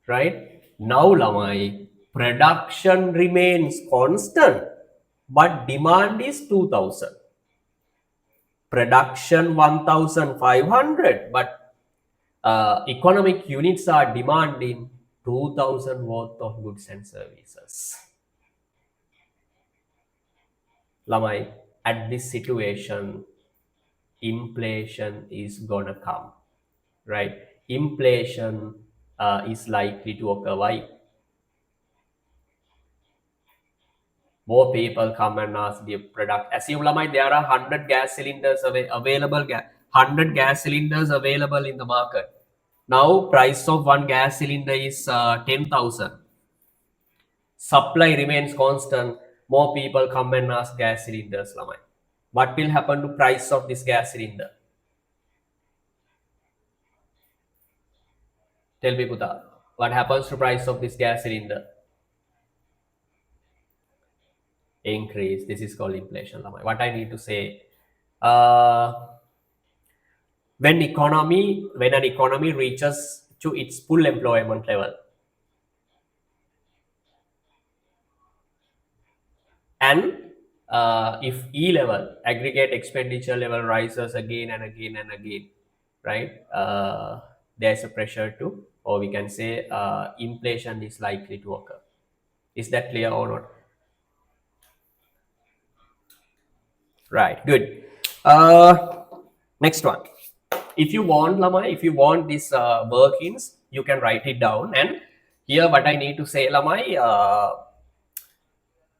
Right? Now, Lamai, production remains constant, but demand is 2000. Production 1500, but economic units are demanding 2000 worth of goods and services. Lamai, at this situation, inflation is gonna come, right? Inflation is likely to occur. Why? More people come and ask the product. Assume, Lamai, there are 100 gas cylinders available, 100 gas cylinders available in the market. Now, price of one gas cylinder is 10,000. Supply remains constant. More people come and ask gas cylinders, Lamai. What will happen to price of this gas cylinder? Tell me, Puta, what happens to price of this gas cylinder? Increase. This is called inflation, Lamai. What I need to say, uh, when an economy reaches to its full employment level, and if E level, aggregate expenditure level, rises again and again and again, right? There's a pressure to, or we can say, inflation is likely to occur. Is that clear or not? Right, good. Next one. If you want, Lama, if you want these workings, you can write it down. And here, what I need to say, Lamai,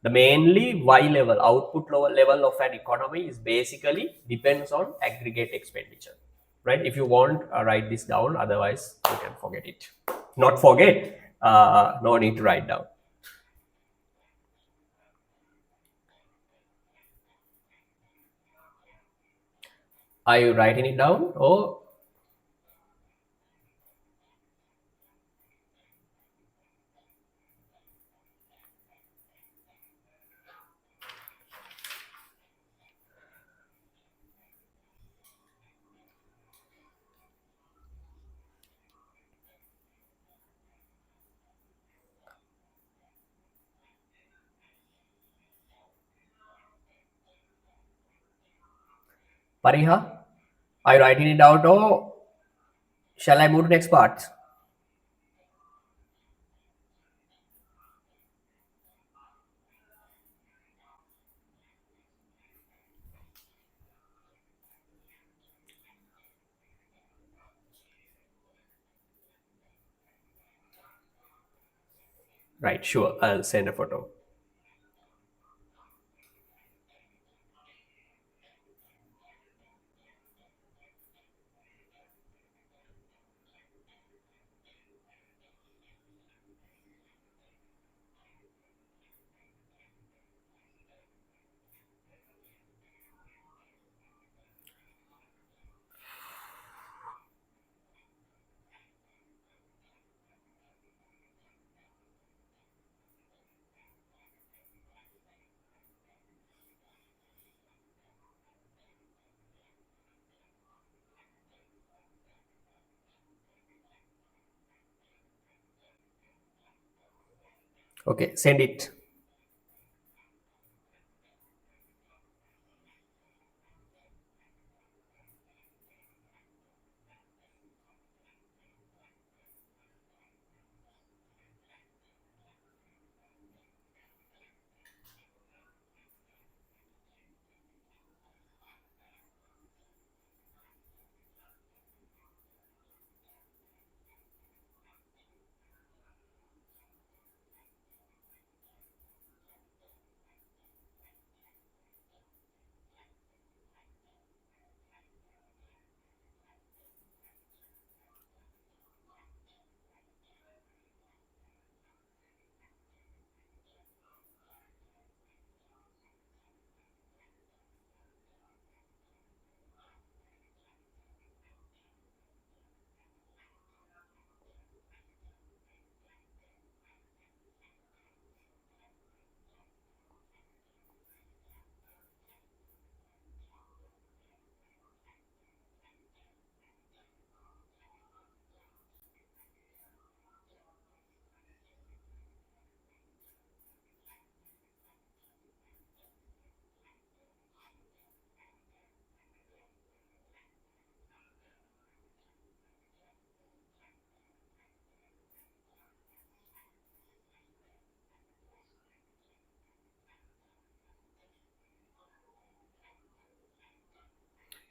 the mainly Y level, output level of an economy is basically depends on aggregate expenditure, right? If you want, write this down. Otherwise, you can forget it. Not forget. No need to write down. Are you writing it down? Oh, Pariha, are you writing it down? Or shall I move to next part? Right, sure. I'll send a photo. Okay, send it.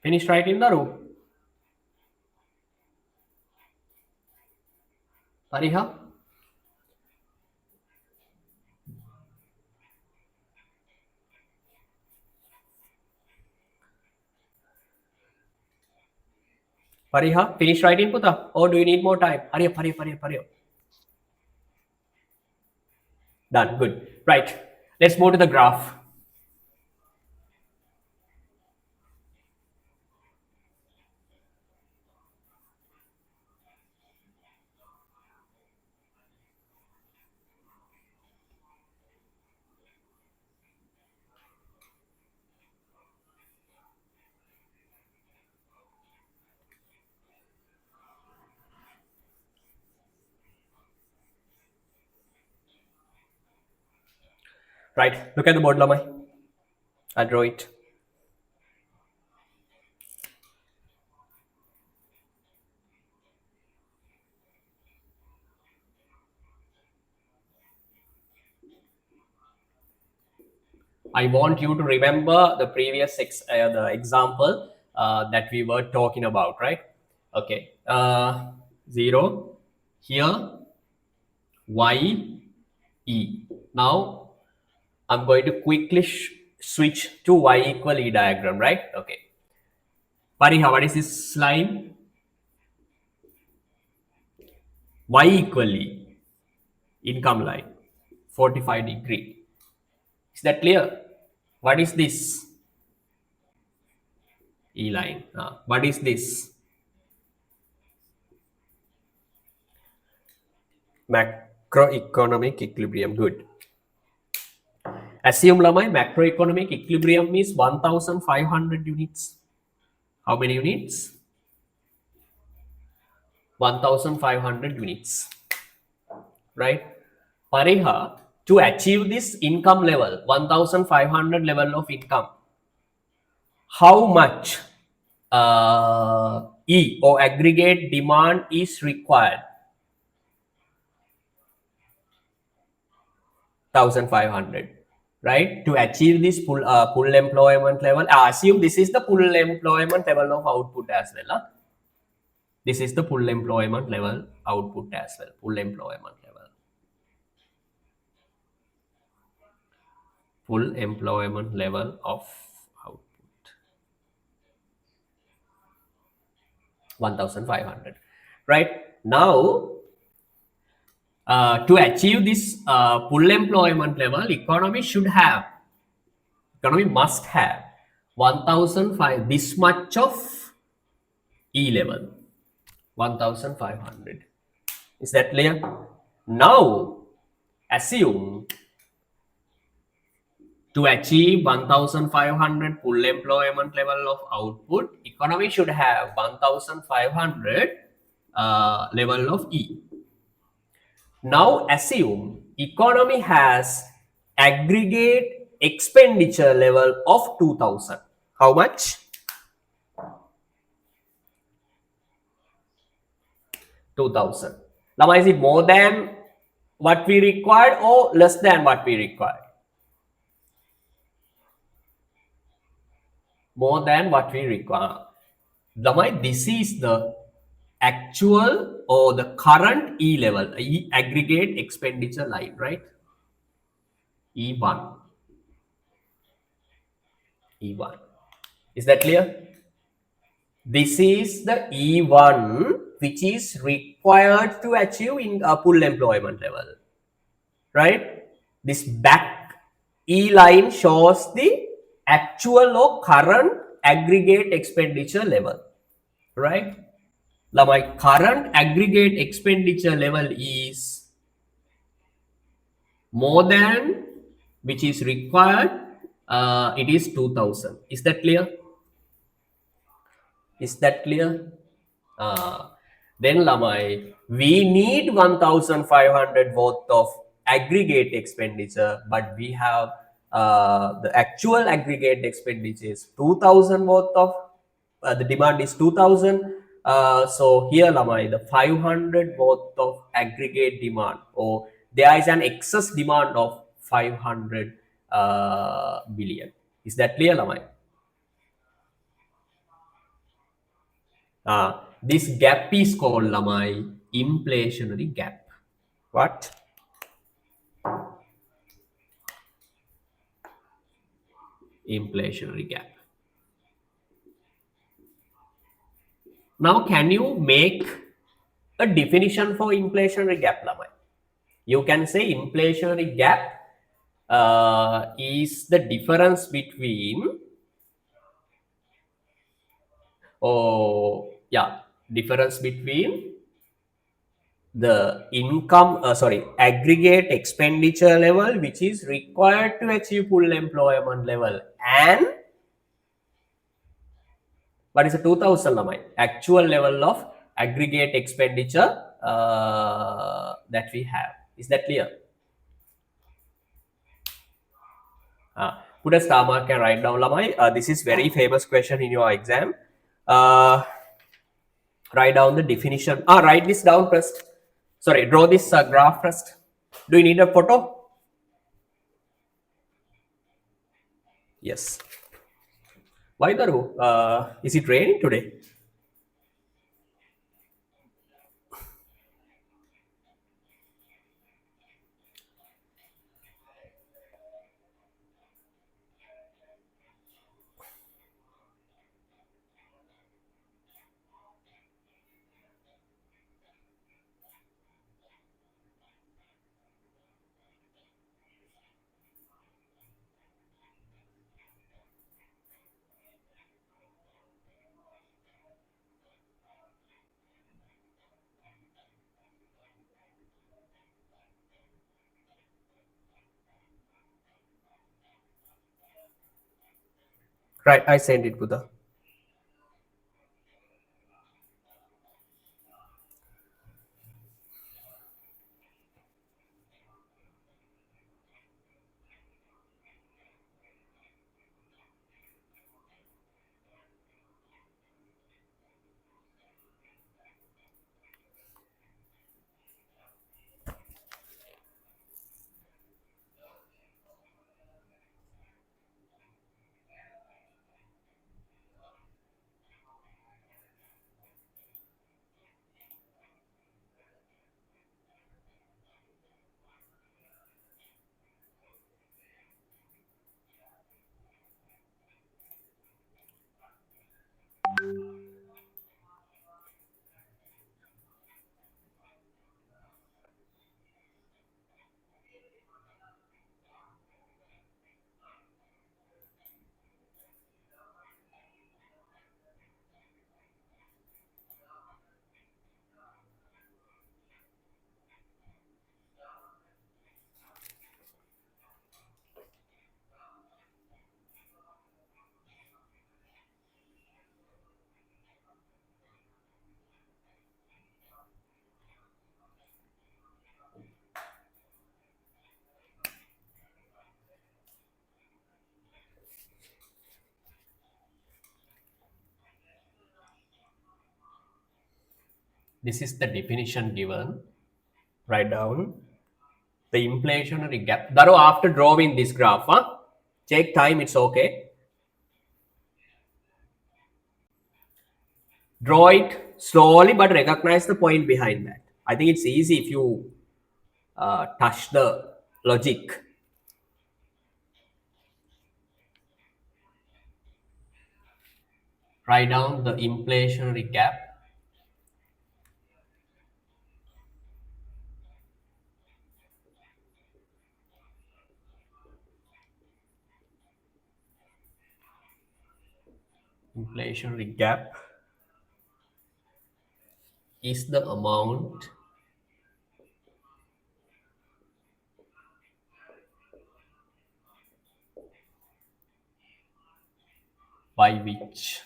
Finish writing the row. Pariha? Pariha, finish writing Puta? Or do you need more time? Hurry up, hurry up, hurry up, hurry up. Done, good. Right, let's move to the graph. Right, look at the board, Lamai. I'll draw it. I want you to remember the previous the example that we were talking about, right? Okay, 0 here, y, e. Now I'm going to quickly switch to y equal e diagram, right? Okay. Pariha, what is this line? Y equally income line, 45-degree. Is that clear? What is this? E line. What is this? Macroeconomic equilibrium. Good. Assume Lamai, macroeconomic equilibrium is 1500 units. How many units? 1500 units. Right? Pariha, to achieve this income level, 1500 level of income, how much E or aggregate demand is required? 1500, right? To achieve this full employment level. Assume this is the full employment level of output as well. This is the full employment level output as well. Full employment level. Full employment level of output. 1500, right? Now, to achieve this full employment level, economy must have 1005, this much of E level, 1500. Is that clear? Now, assume to achieve 1500 full employment level of output, economy should have 1500 level of E. Now assume economy has aggregate expenditure level of 2000. How much? 2000. Now is it more than what we required or less than what we required? More than what we require. Lamai, this is the actual or the current E level, E aggregate expenditure line, right? E1. E1. Is that clear? This is the E1 which is required to achieve in a full employment level, right? This back E line shows the actual or current aggregate expenditure level, right? Now my current aggregate expenditure level is more than which is required. It is 2000. Is that clear? Is that clear? Then Lamai, we need 1500 worth of aggregate expenditure, but we have the actual aggregate expenditure is 2000 worth of the demand is 2000. So here Lamai, the 500 worth of aggregate demand, or there is an excess demand of 500 billion. Is that clear, Lamai? This gap is called lamai inflationary gap. What? Inflationary gap. Now, can you make a definition for inflationary gap, lamai? You can say inflationary gap is the difference between, difference between the income, aggregate expenditure level which is required to achieve full employment level, and what is the 2000 lamai actual level of aggregate expenditure that we have. Is that clear? Put a star mark and write down, lamai. This is very famous question in your exam. Write down the definition. Write this down first. Sorry, draw this graph first. Do you need a photo? Yes. Why, Daru? Is it raining today? Right, I sent it, Buddha. This is the definition given. Write down the inflationary gap. Daru, after drawing this graph, take time, it's okay. Draw it slowly, but recognize the point behind that. I think it's easy if you touch the logic. Write down the inflationary gap. Inflationary gap is the amount by which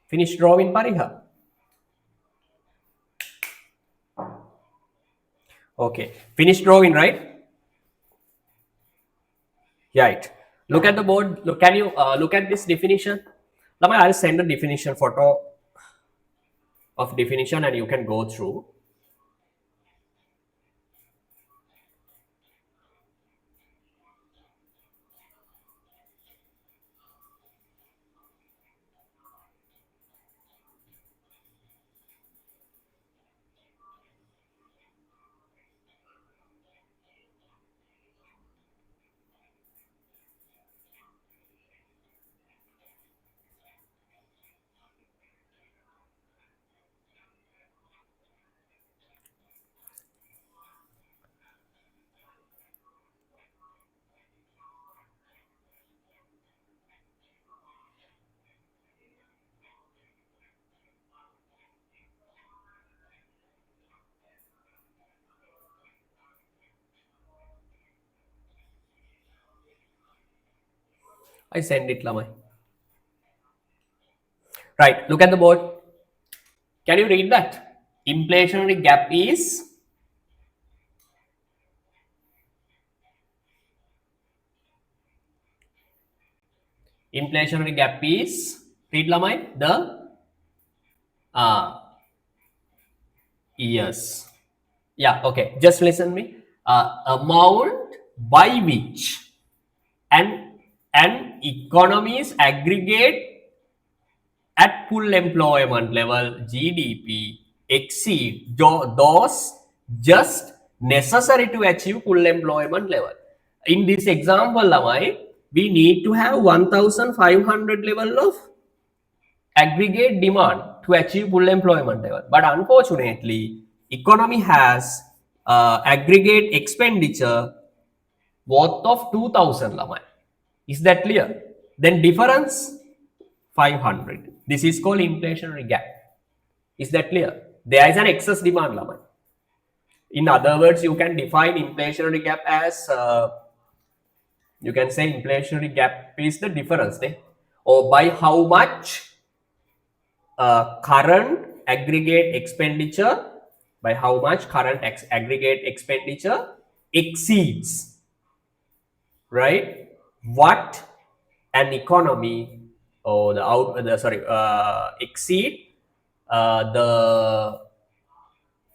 Finish drawing Pariha. Okay. Finish drawing, right? Right. Look at the board. Look, can you look at this definition? Lama, I'll send a definition photo of definition and you can go through. I send it, Lamai. Right. Look at the board. Can you read that? Inflationary gap is read Lamai the yes. Yeah, okay. Just listen me. Amount by which and economies aggregate at full employment level GDP exceed those just necessary to achieve full employment level. In this example, Lamai, we need to have 1,500 level of aggregate demand to achieve full employment level. But unfortunately, economy has aggregate expenditure worth of 2,000 Lamai. Is that clear? Then difference 500. This is called inflationary gap. Is that clear? There is an excess demand Lamai. In other words, you can define inflationary gap as you can say inflationary gap is the difference, or by how much current aggregate expenditure aggregate expenditure exceeds, right, what an economy or exceed the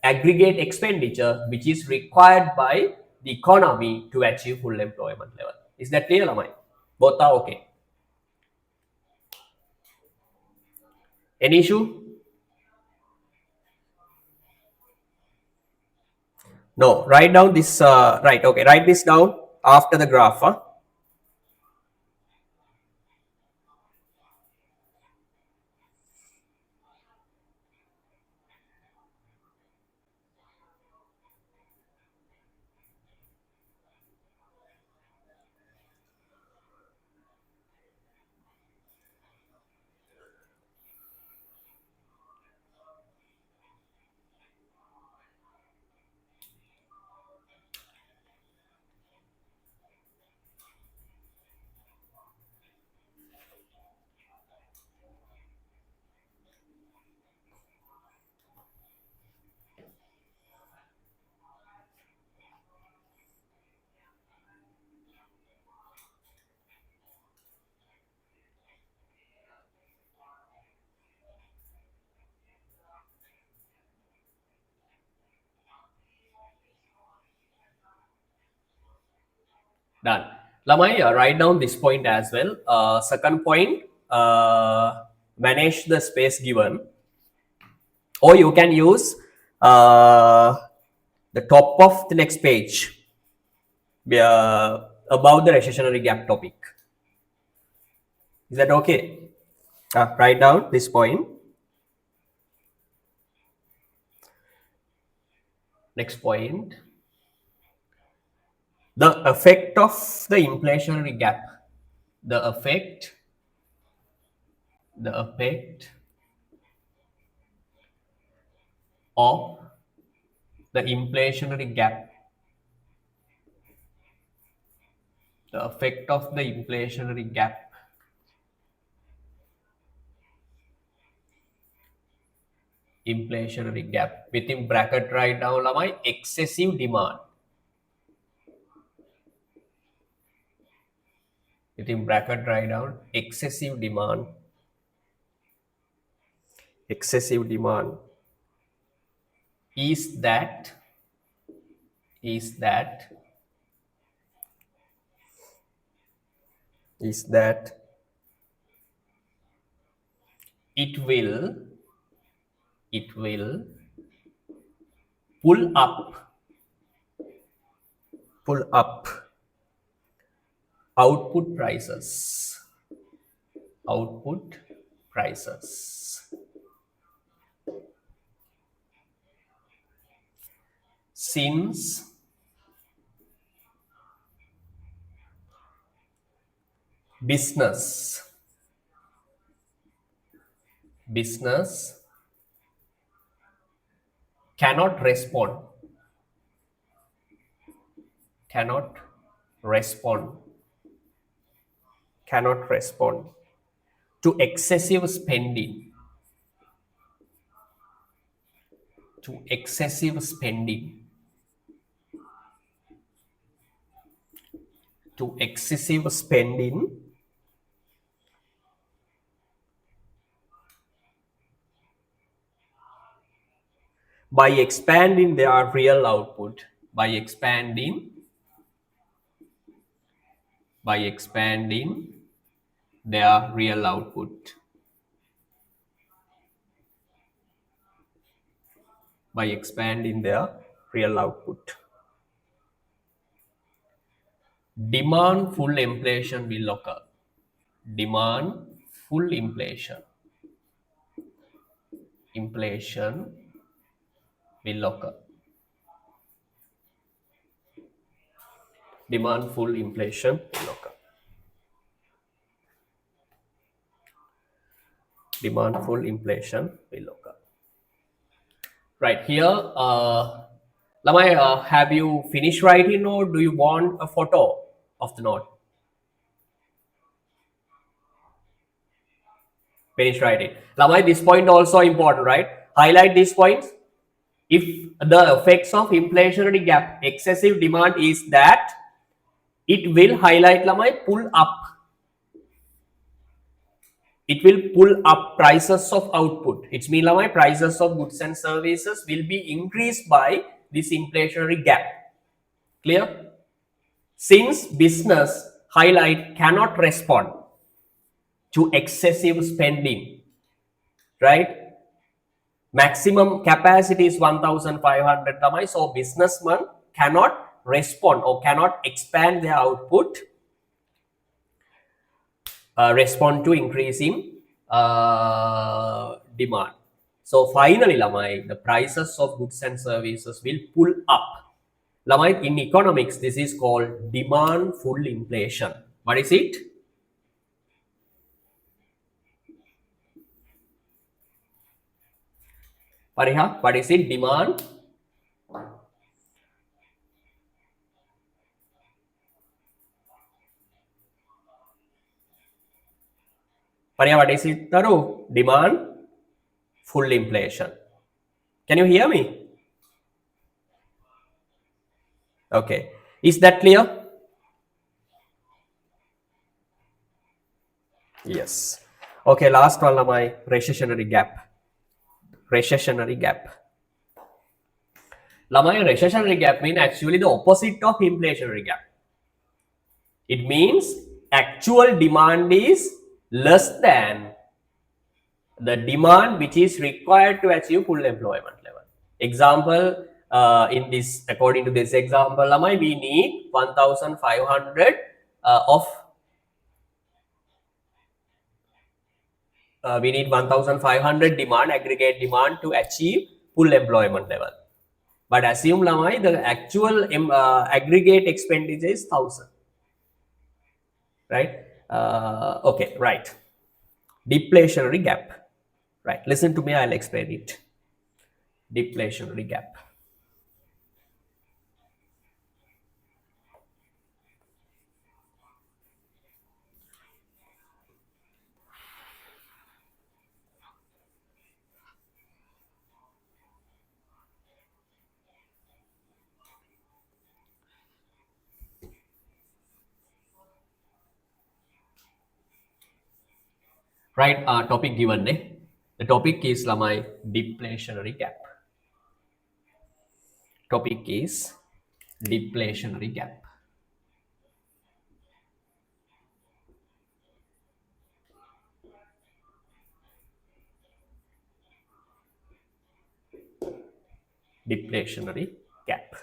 aggregate expenditure which is required by the economy to achieve full employment level. Is that clear, Lamai? Both are okay. Any issue? No, write down this, right, okay, write this down after the graph. Done. Lamai, write down this point as well. Second point, manage the space given, or you can use the top of the next page about the recessionary gap topic. Is that okay? Write down this point. Next point. The effect of the inflationary gap. The effect of the inflationary gap. The effect of the inflationary gap inflationary gap. Within bracket write down lamai excessive demand. Within bracket write down excessive demand. Excessive demand is that is that is that it will pull up output prices since business cannot respond cannot respond to excessive spending to excessive spending to excessive spending by expanding their real output by expanding their real output by expanding their real output. Demand full inflation will occur. Demand full inflation will occur. Demand full inflation will occur. Demand full inflation will occur. Right here, Lamai, have you finished writing or do you want a photo of the note? Finish writing. Lamai, this point also important, right? Highlight these points. If the effects of inflationary gap, excessive demand is that it will highlight Lamai pull up. It will pull up prices of output. It means Lamai prices of goods and services will be increased by this inflationary gap. Clear? Since business highlight cannot respond to excessive spending, right? Maximum capacity is 1,500 tamai, so businessman cannot respond or cannot expand their output, respond to increasing demand. So finally, Lamai, the prices of goods and services will pull up. Lamai, in economics, this is called demand full inflation. What is it? Pariha, what is it? Demand. Pariha, what is it, Taru? Demand full inflation. Can you hear me? Okay. Is that clear? Yes. Okay, last one, my recessionary gap. Recessionary gap. Lamai, recessionary gap means actually the opposite of inflationary gap. It means actual demand is less than the demand which is required to achieve full employment level. Example, in this, according to this example, Lamai, we need 1,500 of we need 1,500 demand, aggregate demand to achieve full employment level. But assume Lamai, the actual aggregate expenditure is 1,000. Right? Okay, right. Deflationary gap. Right. Listen to me, I'll explain it. Deflationary gap. Right, topic given. The topic is lamai deflationary gap. Topic is deflationary gap. Deflationary gap.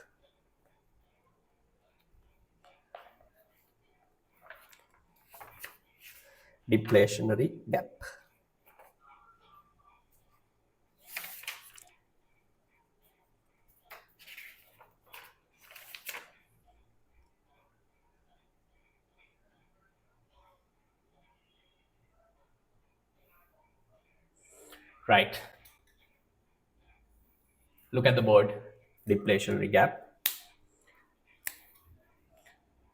Deflationary gap. Right. Look at the board. Deflationary gap.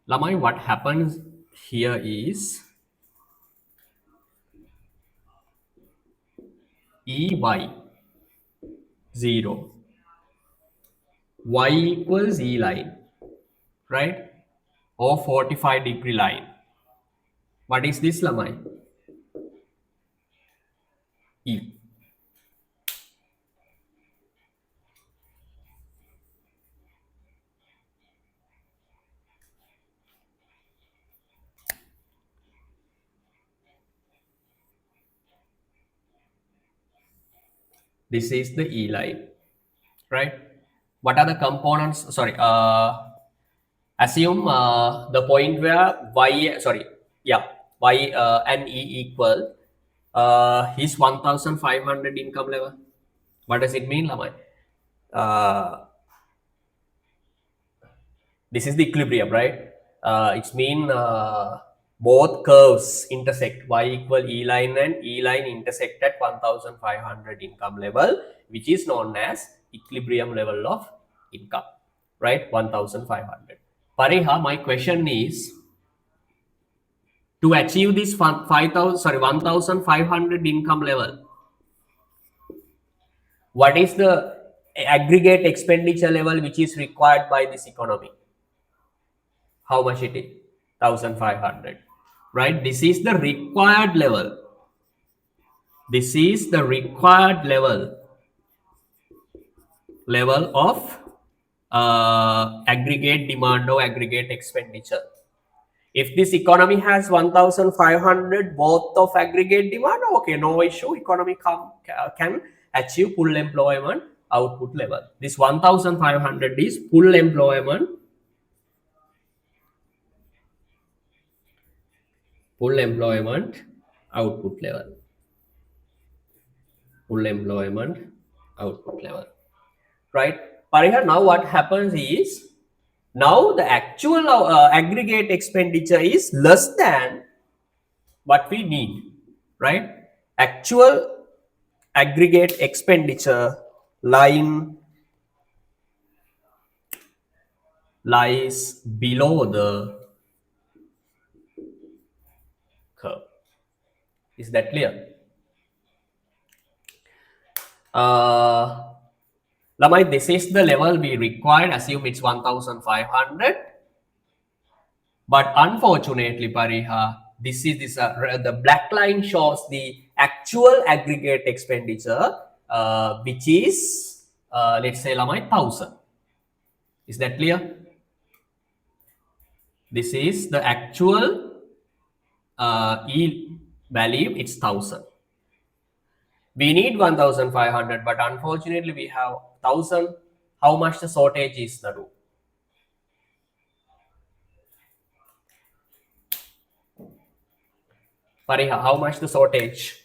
Lamai, what happens here is EY 0. Y equals E line, right? Or 45-degree line. What is this, Lamai? E. This is the E line, right? What are the components? Sorry, assume the point where Y, sorry, yeah, Y and E equal is 1,500 income level. What does it mean, Lamai? This is the equilibrium, right? It's mean both curves intersect, y equal E line and E line intersect at 1,500 income level, which is known as equilibrium level of income, right? 1,500. Pariha, my question is, to achieve this 1,500 income level, what is the aggregate expenditure level which is required by this economy? How much it is? 1,500, right? This is the required level. This is the required level of aggregate demand or aggregate expenditure. If this economy has 1,500 both of aggregate demand, okay, no issue. Economy can achieve full employment output level. This 1,500 is full employment output level. Full employment output level, right? Pariha, now what happens is, now the actual aggregate expenditure is less than what we need, right? Actual aggregate expenditure line lies below the curve. Is that clear? Lamai, this is the level we required. Assume it's 1,500. But unfortunately, Pariha, the black line shows the actual aggregate expenditure, which is, let's say, Lamai, 1,000. Is that clear? This is the actual E value, it's 1,000. We need 1,500, but unfortunately, we have 1,000. How much the shortage is, Naru? Pariha, how much the shortage?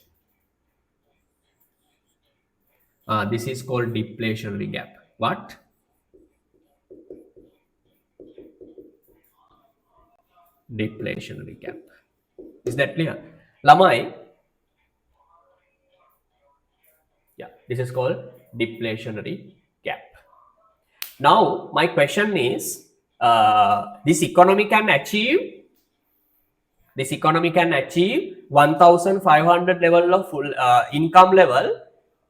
This is called deflationary gap. What? Deflationary gap. Is that clear? Lamai? Yeah, this is called deflationary gap. Now, my question is, this economy can achieve 1,500 level of full income level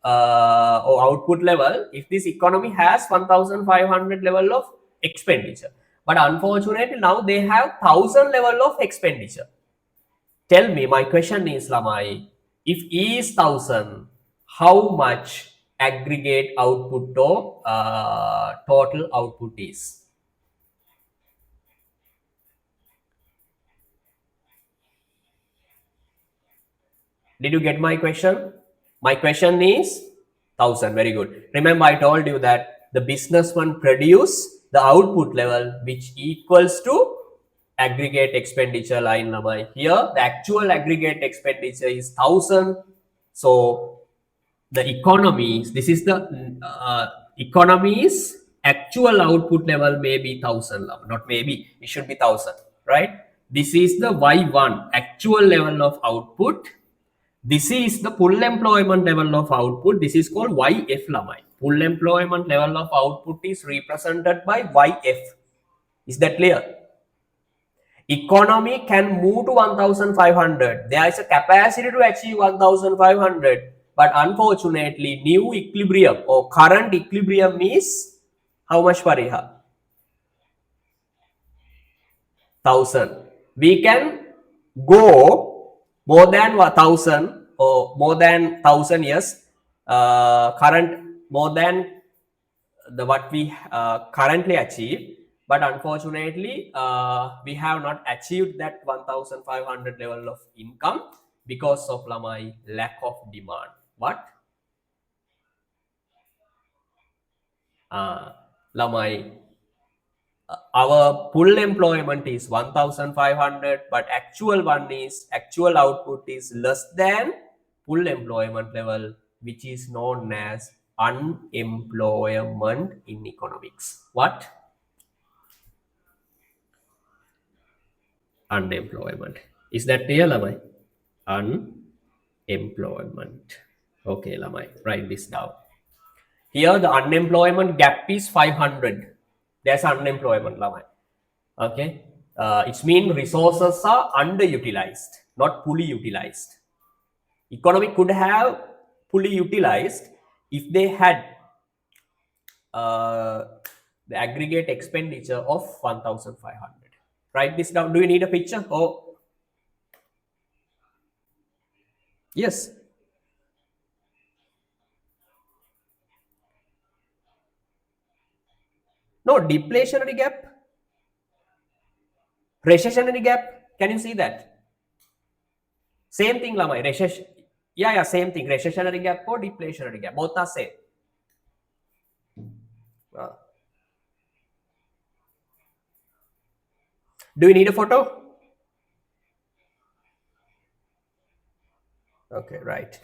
or output level if this economy has 1,500 level of expenditure. But unfortunately, now they have 1,000 level of expenditure. Tell me, my question is, Lamai, If E is 1000, how much aggregate output or total output is? Did you get my question? My question is 1000. Very good. Remember, I told you that the business one produce the output level which equals to aggregate expenditure line number. Here, the actual aggregate expenditure is 1000. So the economies, this is the economies actual output level may be 1000, not maybe, it should be 1000, right? This is the Y1 actual level of output. This is the full employment level of output. This is called YF lamai. Full employment level of output is represented by YF. Is that clear? Economy can move to 1500. There is a capacity to achieve 1500. But unfortunately, new equilibrium or current equilibrium is how much, Pariha? 1000. We can go more than 1000 or more than 1000 years. Current more than the what we currently achieve, but unfortunately we have not achieved that 1500 level of income because of my lack of demand. What? Lamai, our full employment is 1500, but actual one is actual output is less than full employment level, which is known as unemployment in economics. What? Unemployment. Is that clear, Lamai? Unemployment. Okay, Lamai, write this down. Here, the unemployment gap is 500. There's unemployment, Lamai. Okay. It means resources are underutilized, not fully utilized. Economy could have fully utilized if they had uh, the aggregate expenditure of 1500. Write this down. Do you need a picture? Oh, yes. No, deflationary gap, recessionary gap. Can you see that? Same thing, Lamai. Recession. Yeah, yeah, same thing. Recessionary gap or deflationary gap. Both are same. Uh, do you need a photo? Okay, right.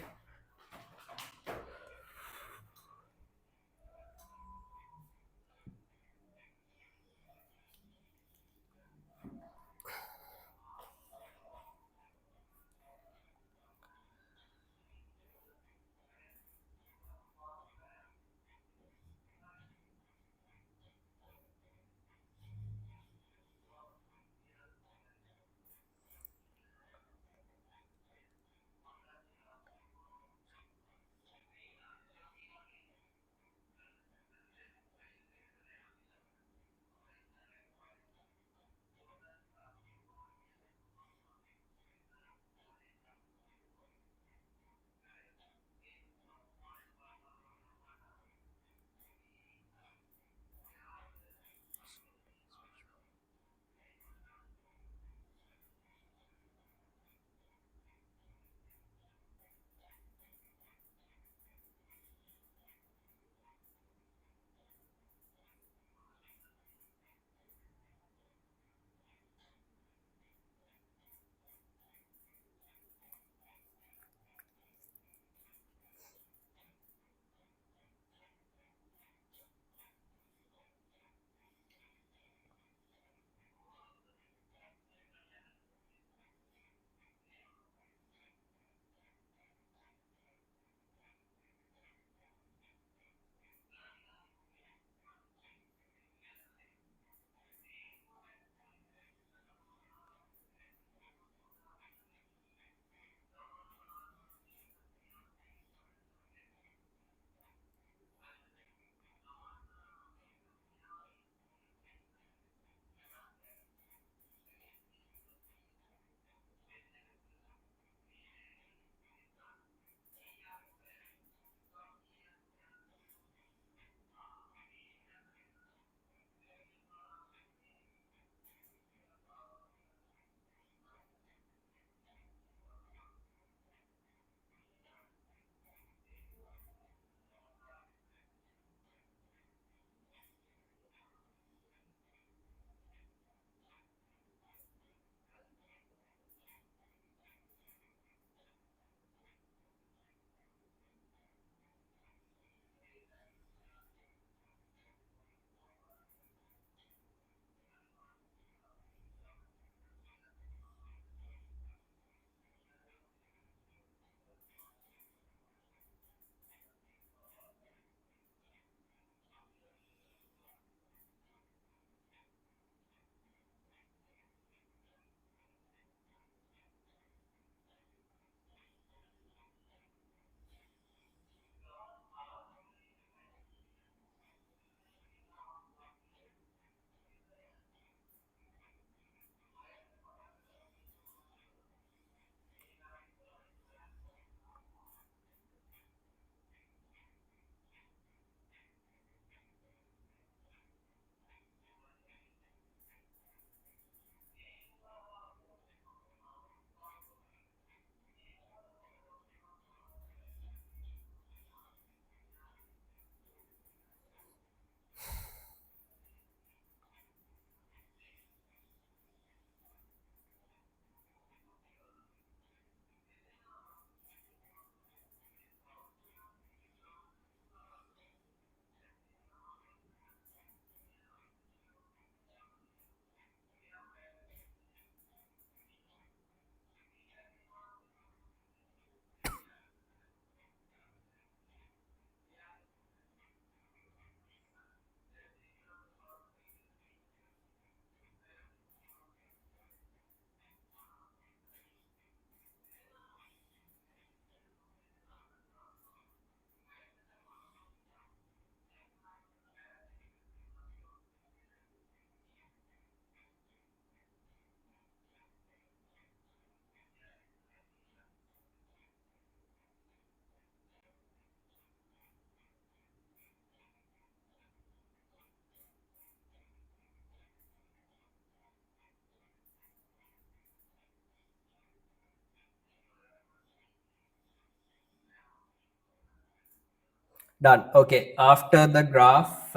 Done. Okay. After the graph,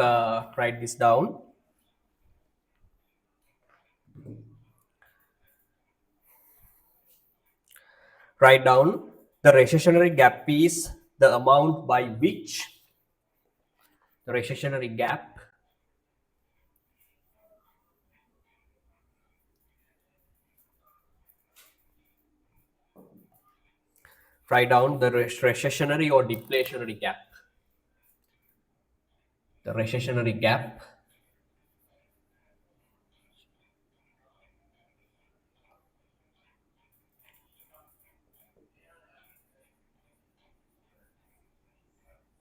write this down. Write down the recessionary gap is the amount by which the recessionary gap write down the recessionary or deflationary gap. The recessionary gap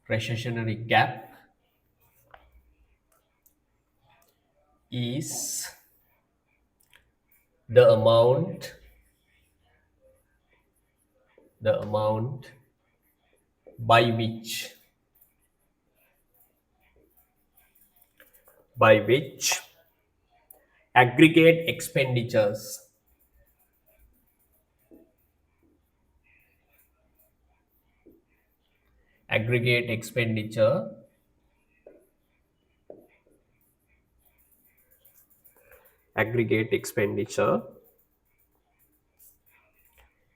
recessionary gap is the amount by which aggregate expenditures aggregate expenditure aggregate expenditure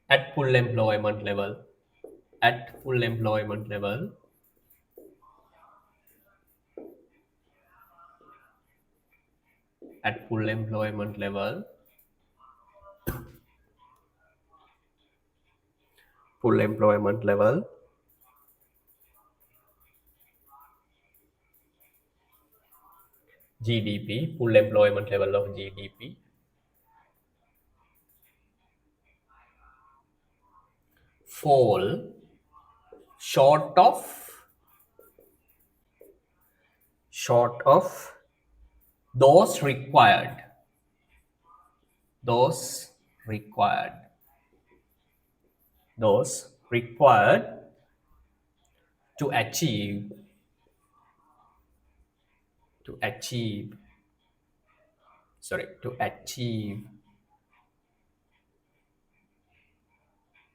at full employment level at full employment level at full employment level full employment level GDP, full employment level of GDP fall short of those required those required those required to achieve to achieve to achieve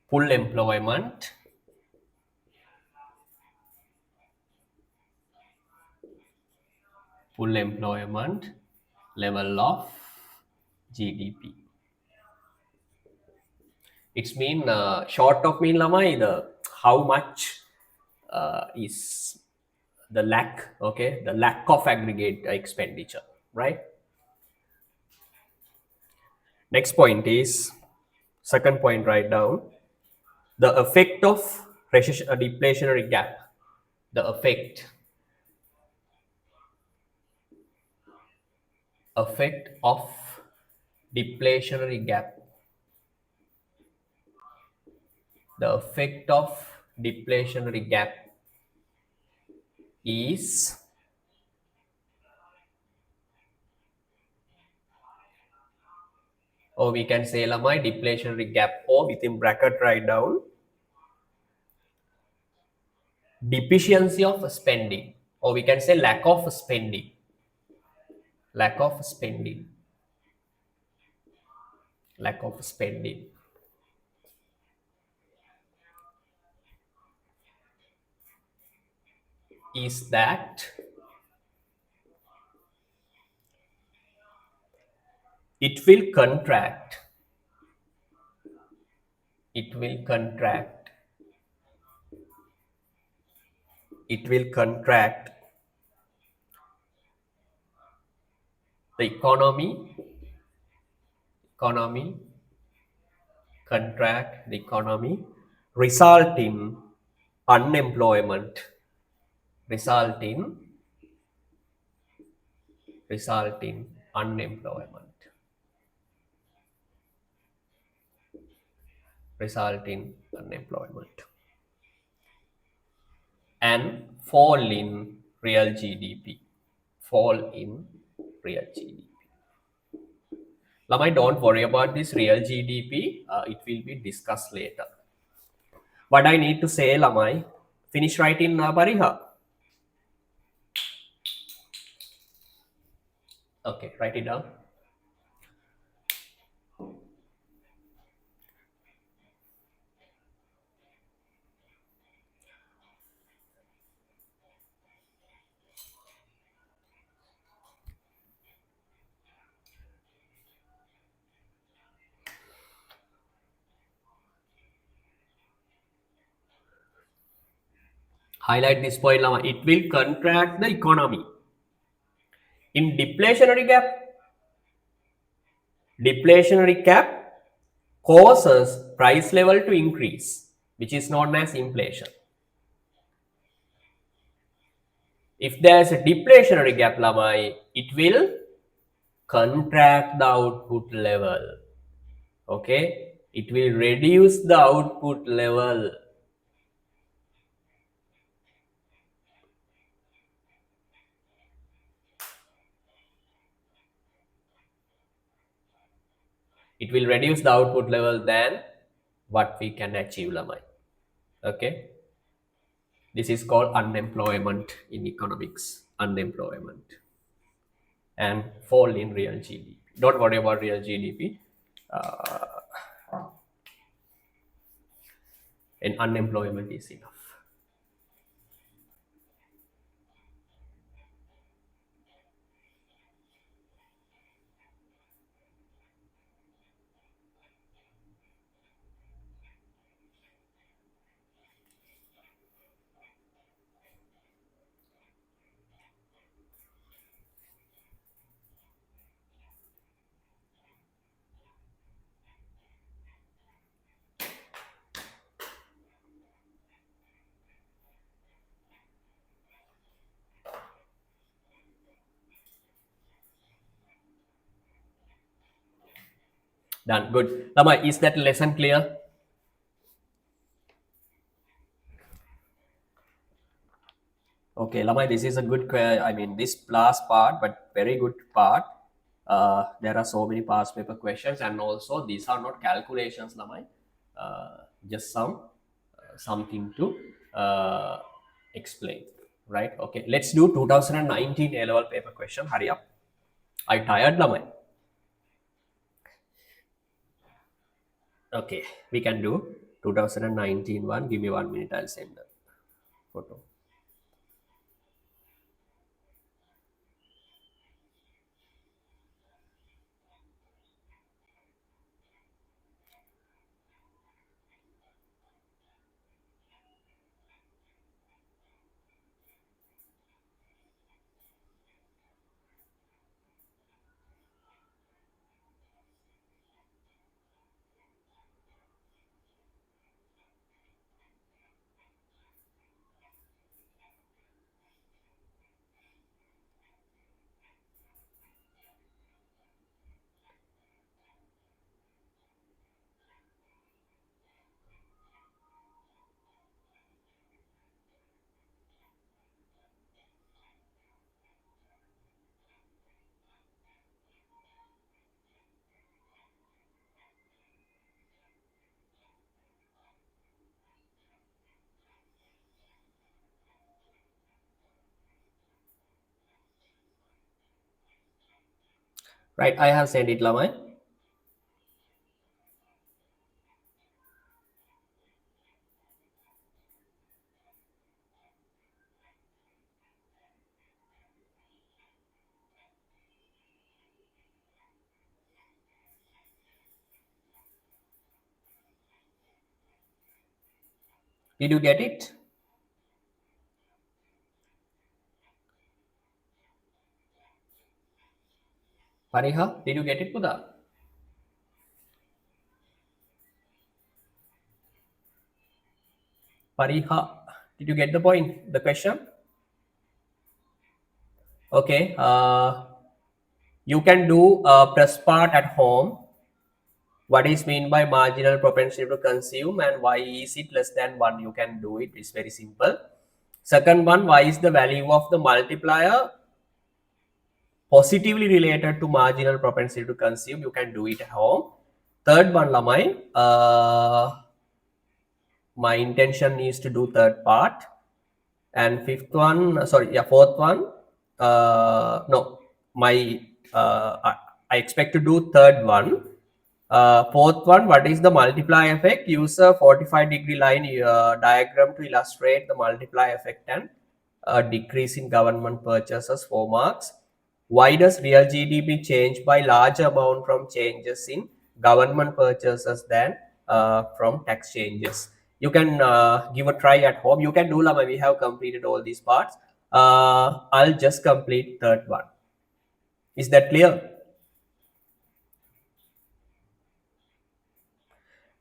full employment level of GDP. It's mean short of mean lamai the how much is the lack, okay, the lack of aggregate expenditure, right? Next point is second point, write down the effect of deflationary gap. The effect of deflationary gap. The effect of deflationary gap is or we can say lamai deflationary gap or within bracket write down deficiency of spending or we can say lack of spending lack of spending lack of spending is that it will contract it will contract it will contract the economy contract the economy result in unemployment result in unemployment result in unemployment and fall in real GDP fall in real GDP. Lamai, don't worry about this real GDP. It will be discussed later. What I need to say, Lamai, finish writing Pariha. Okay, write it down. Highlight this point, Lama. It will contract the economy. In deflationary cap causes price level to increase, which is known as inflation. If there is a deflationary gap, Lamai, it will contract the output level. Okay, it will reduce the output level. It will reduce the output level than what we can achieve, Lamai. Okay, this is called unemployment in economics. Unemployment and fall in real GDP. Don't worry about real GDP. And unemployment is enough. Done. Good. Lama, is that lesson clear? Okay, Lama, this is a good, I mean, this last part, but very good part. There are so many past paper questions, and also these are not calculations, Lama. Just something to explain, right? Okay, let's do 2019 A-level paper question. Hurry up. I tired, Lama. Okay, we can do 2019 one. Give me 1 minute, I'll send the photo. Right, I have sent it, Lamai. Did you get it? Pariha, did you get it, Puda? Pariha, did you get the point, the question? Okay, you can do a press part at home. What is mean by marginal propensity to consume and why is it less than 1? You can do it. It's very simple. Second one, why is the value of the multiplier positively related to marginal propensity to consume? You can do it at home. Third one, Lamai, my intention is to do third part. And fifth one, fourth one, no, my, I expect to do third one. Fourth one, what is the multiply effect? Use a 45-degree line diagram to illustrate the multiply effect and decrease in government purchases, 4 marks. Why does real GDP change by large amount from changes in government purchases than from tax changes? You can give a try at home. You can do Lama. We have completed all these parts. I'll just complete third one. Is that clear?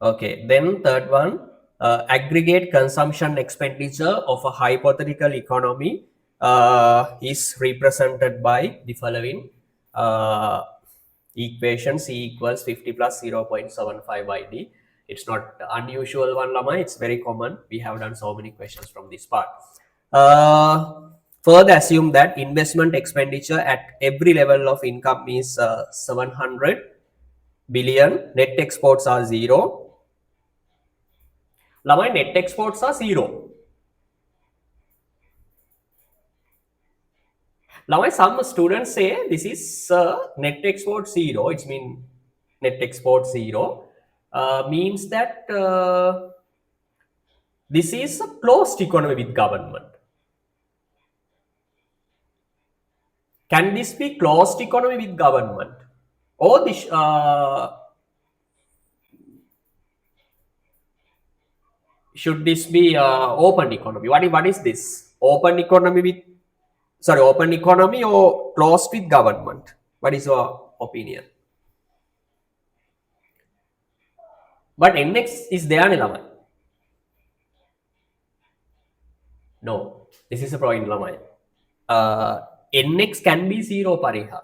Okay, then third one, aggregate consumption expenditure of a hypothetical economy is represented by the following equation. C equals 50 plus 0.75 ID. It's not unusual one, Lama. It's very common. We have done so many questions from this part. Further assume that investment expenditure at every level of income is 700 billion. Net exports are 0. Lamai net exports are 0. Lamai some students say this is net export 0. It's mean net export 0 means that this is a closed economy with government. Can this be closed economy with government, or this should this be open economy? What is this? Open economy with, sorry, open economy or closed with government? What is your opinion? But NX is there, Nilamai. No, this is a point, Lamai. NX can be 0, Pariha.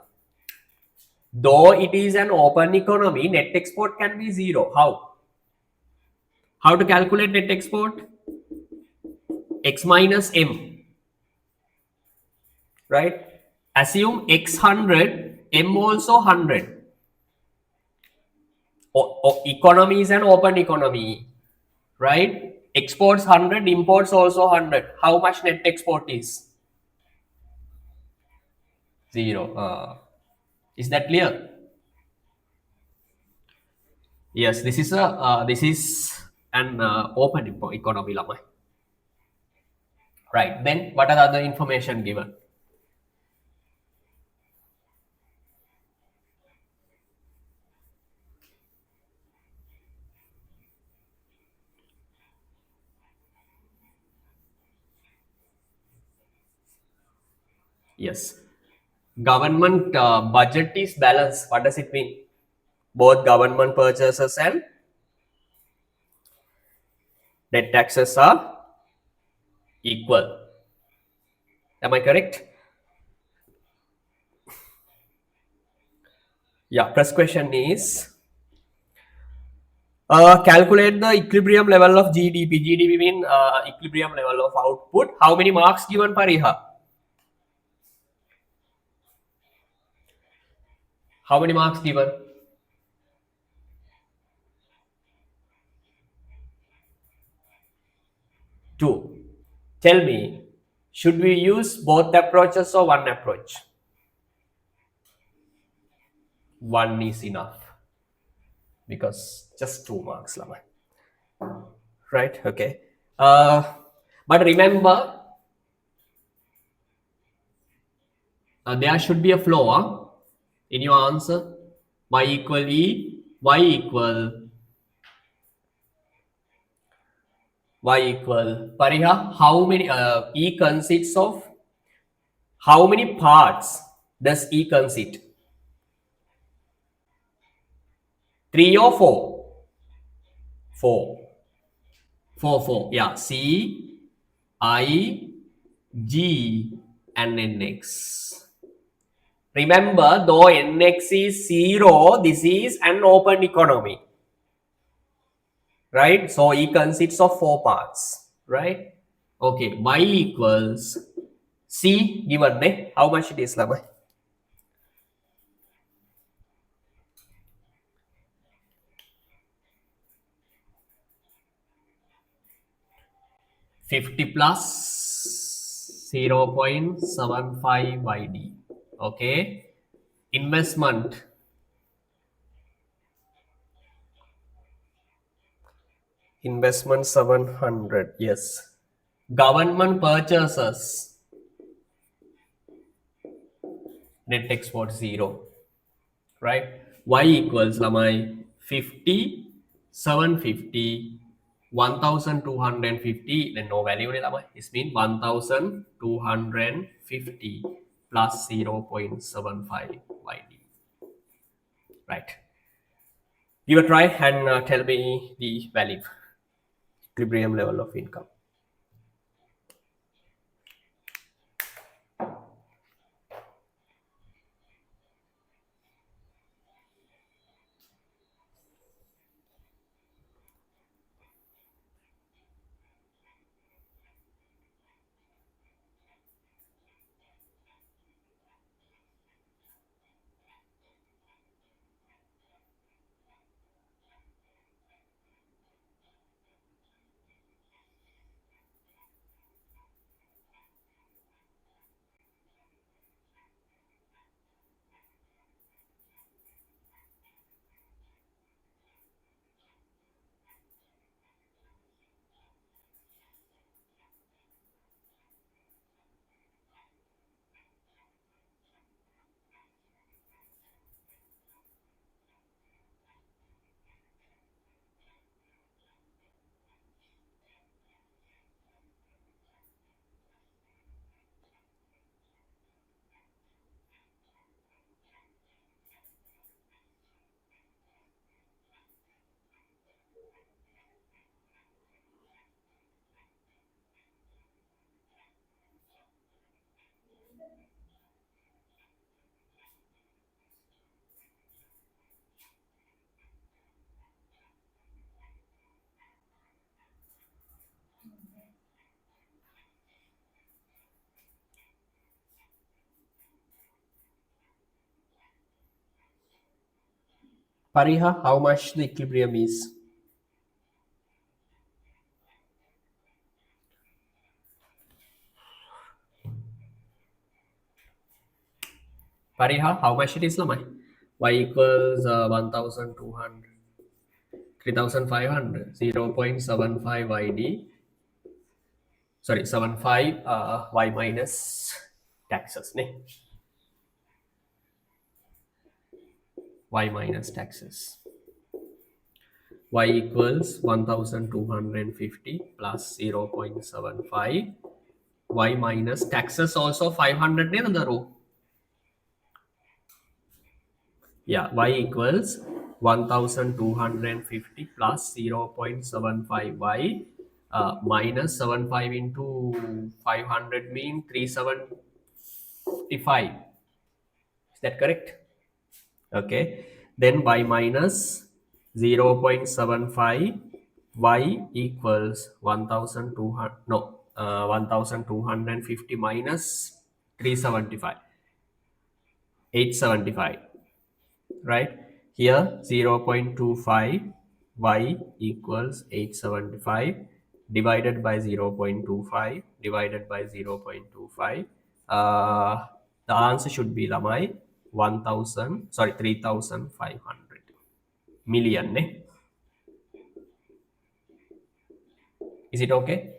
Though it is an open economy, net export can be 0. How? How to calculate net export? X minus M. Right? Assume X 100, M also 100. Economy is an open economy. Right? Exports 100, imports also 100. How much net export is? 0. Is that clear? Yes, this is an open economy, Lamai. Right. Then what are the other information given? Yes. Government budget is balanced. What does it mean? Both government purchases and debt taxes are equal. Am I correct? Yeah. First question is calculate the equilibrium level of GDP. GDP mean equilibrium level of output. How many marks given, Pariha? How many marks given? 2. Tell me, should we use both approaches or one approach? One is enough because just 2 marks, Lama. Right? Okay. But remember, there should be a flow in your answer. Y equal E, Y equal Pariha. How many E consists of? How many parts does E consist? 3 or 4? 4. 4. Yeah. C, I, G, and NX. Remember, though NX is 0, this is an open economy. Right? So E consists of 4 parts. Right? Okay. Y equals C given, ne? How much it is, Lama? $50 plus 0.75 YD. Okay. Investment. Investment 700. Yes. Government purchases. Net export 0. Right. Y equals, Lamai, 50, 750, 1250, then no value ni lama. It means 1250 plus 0.75 YD. Right. Give a try and tell me the value, equilibrium level of income. Pariha, how much the equilibrium is? Pariha, how much it is lamai? Y equals 1200, 3500, 0.75 YD, sorry, 75 Y minus taxes, ne? Y minus taxes. Y equals 1250 plus 0.75. Y minus taxes also 500 in the row. Yeah, y equals 1250 plus 0.75 y minus 75 into 500 mean 375. Is that correct? Okay. Then y minus 0.75 y equals 1200, no, 1250 minus 375, 875. Right here 0.25 y equals 875 divided by 0.25 divided by 0.25, the answer should be lamai 1000, sorry, 3500 million, ne? Is it okay?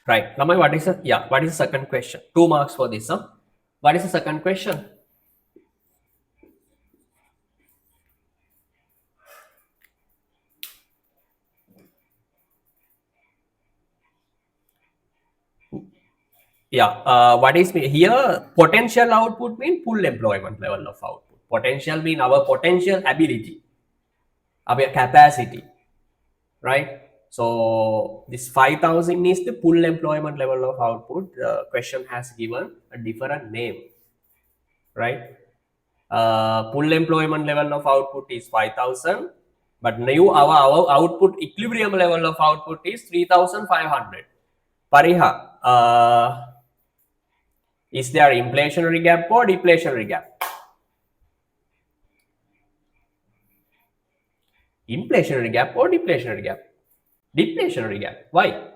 Right, lamai, what is the, yeah, what is the second question? 2 marks for this, huh? What is the second question? Yeah, what is here? Potential output mean full employment level of output. Potential mean our potential ability, our capacity, right? So this 5000 is the full employment level of output. The question has given a different name, right? Full employment level of output is 5000, but now our output equilibrium level of output is 3500. Pariha, is there inflationary gap or deflationary gap? Inflationary gap or deflationary gap? Deflationary gap. Why?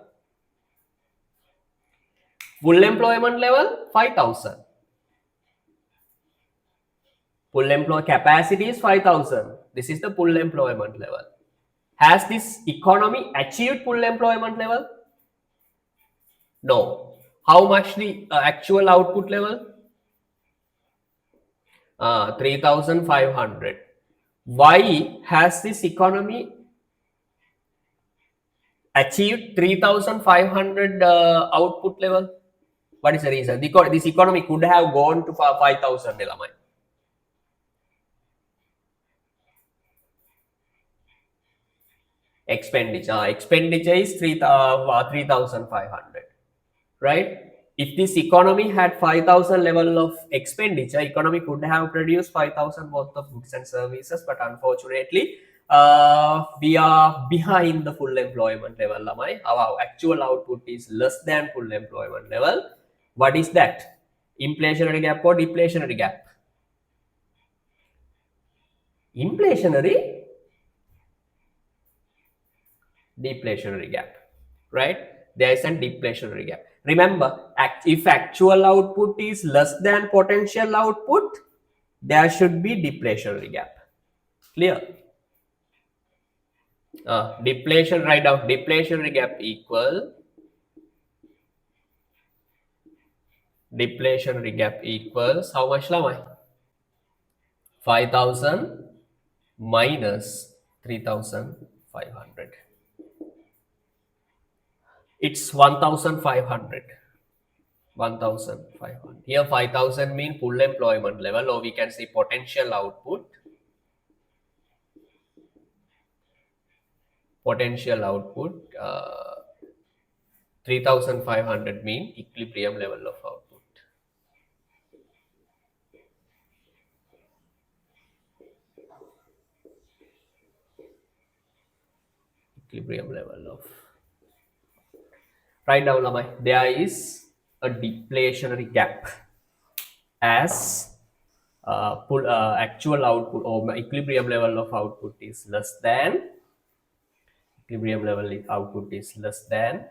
Full employment level 5000. Full employ capacity is 5000. This is the full employment level. Has this economy achieved full employment level? No. How much the actual output level? 3500. Why has this economy achieved 3,500 output level? What is the reason? Because this economy could have gone to 5,000 elamai. Expenditure is 3,500, right? If this economy had 5,000 level of expenditure, economy could have produced 5,000 worth of goods and services, but unfortunately, we are behind the full employment level. Lamai. Our actual output is less than full employment level. What is that? Inflationary gap or deflationary gap? Inflationary, deflationary gap, right? There is a deflationary gap. Remember, if actual output is less than potential output, there should be deflationary gap. Clear? Deflation, write down deflationary gap equal, deflationary gap equals how much lamai? 5,000 minus 3,500. It's 1,500. 1,500. Here 5,000 mean full employment level, or we can say potential output. Potential output. 3,500 mean equilibrium level of output. Equilibrium level of. Right now, Lamai, there is a deflationary gap as actual output or equilibrium level of output is less than output is less than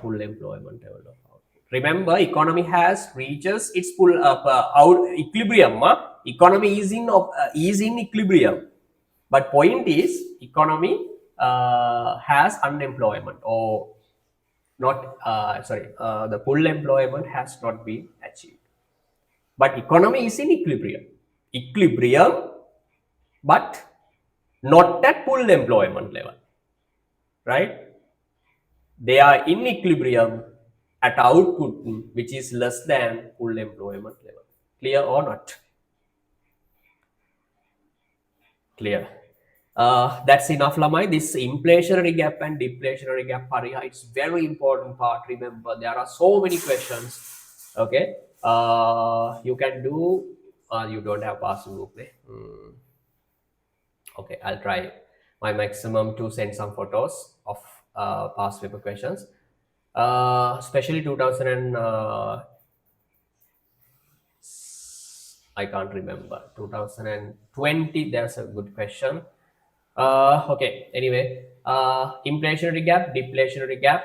full employment level of output. Remember, economy has reaches its full out equilibrium. Economy is in equilibrium, but point is economy has unemployment or not. The full employment has not been achieved, but economy is in equilibrium, but not at full employment level, right? They are in equilibrium at output which is less than full employment level. Clear or not? Clear. That's enough, Lamai. This inflationary gap and deflationary gap, Pariha, it's very important part. Remember, there are so many questions. Okay. You can do, you don't have passing book. Okay, I'll try my maximum to send some photos of past paper questions. Especially 2000 and I can't remember 2020. There's a good question. Okay, anyway, inflationary gap, deflationary gap,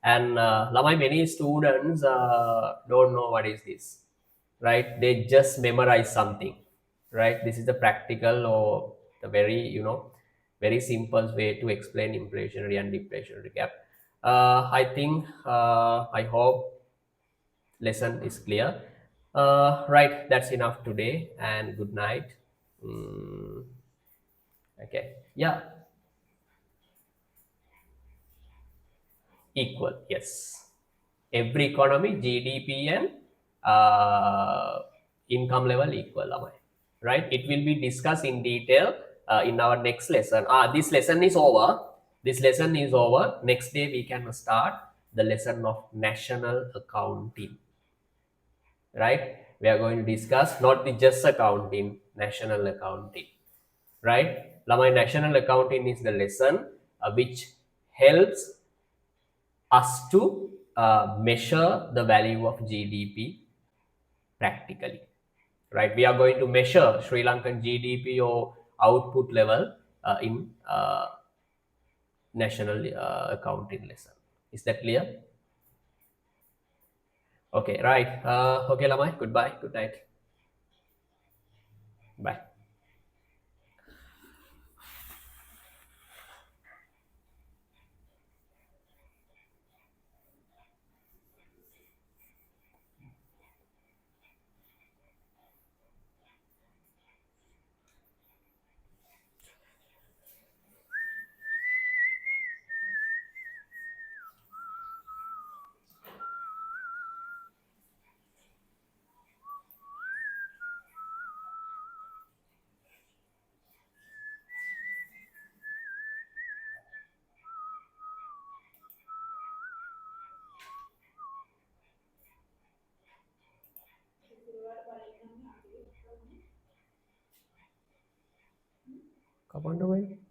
and Lamai, many students don't know what is this, right? They just memorize something, right? This is the practical or the very very simple way to explain inflationary and deflationary gap. I think I hope lesson is clear. Right, that's enough today, and good night. Okay, yeah, equal, yes. Every economy, GDP and income level equal, am I right? It will be discussed in detail in our next lesson. This lesson is over. This lesson is over. Next day we can start the lesson of national accounting. Right? We are going to discuss not the just accounting, national accounting. Right? My national accounting is the lesson which helps us to measure the value of GDP practically. Right? We are going to measure Sri Lankan GDP or output level in national accounting lesson. Is that clear? Okay, right. Okay, Lamai. Goodbye. Good night. Bye. Kapan domain?